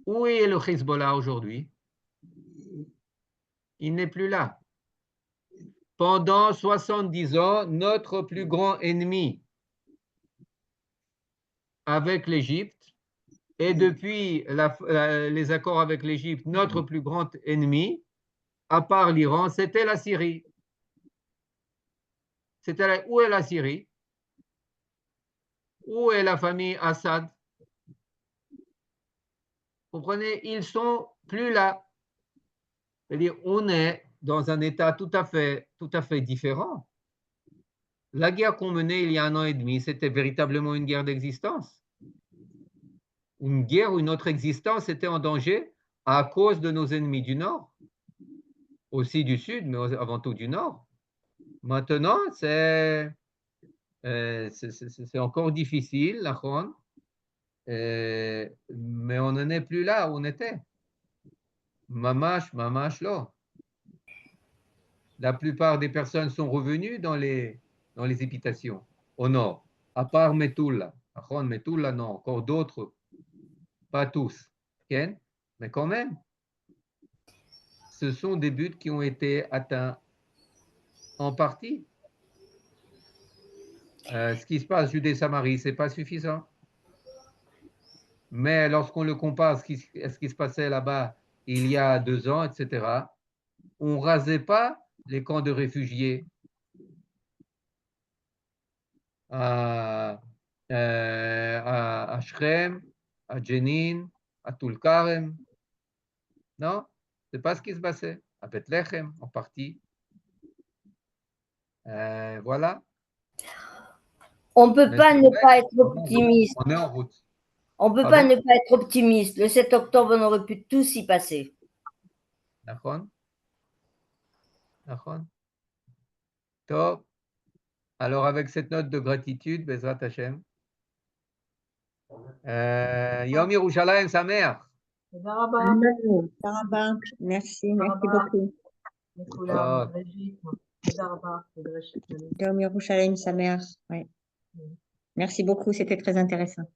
Où est le Hezbollah aujourd'hui? Il n'est plus là. Pendant 70 ans, notre plus grand ennemi avec l'Égypte, et depuis les accords avec l'Égypte, notre plus grand ennemi, à part l'Iran, c'était la Syrie. Où est la Syrie? Où est la famille Assad? Vous comprenez? Ils sont plus là. C'est-à-dire, on est dans un état tout à fait différent. La guerre qu'on menait il y a 1 an et demi, c'était véritablement une guerre d'existence. Une guerre où notre existence était en danger à cause de nos ennemis du Nord, aussi du Sud, mais avant tout du Nord. Maintenant, c'est encore difficile, la Khon, mais on n'en est plus là où on était. Mamash là. La plupart des personnes sont revenues dans les habitations au nord, à part Metula. Metula, non, encore d'autres, pas tous. Okay? Mais quand même, ce sont des buts qui ont été atteints en partie. Ce qui se passe Judée-Samarie, ce n'est pas suffisant. Mais lorsqu'on le compare à ce qui se passait là-bas il y a 2 ans, etc., on ne rasait pas les camps de réfugiés à Shrem, à Jenin, à Tulkarem. Non, ce n'est pas ce qui se passait. À Bethléem, en partie. Voilà. On ne peut pas ne pas être optimiste. On est en route. On ne peut pas ne pas être optimiste. Le 7 octobre, on aurait pu tous y passer. D'accord. Top. Alors, avec cette note de gratitude, Bezrat Hashem, Yom Yerushalayim Sameach. Merci beaucoup. Yom Yerushalayim Sameach. Merci beaucoup, c'était très intéressant.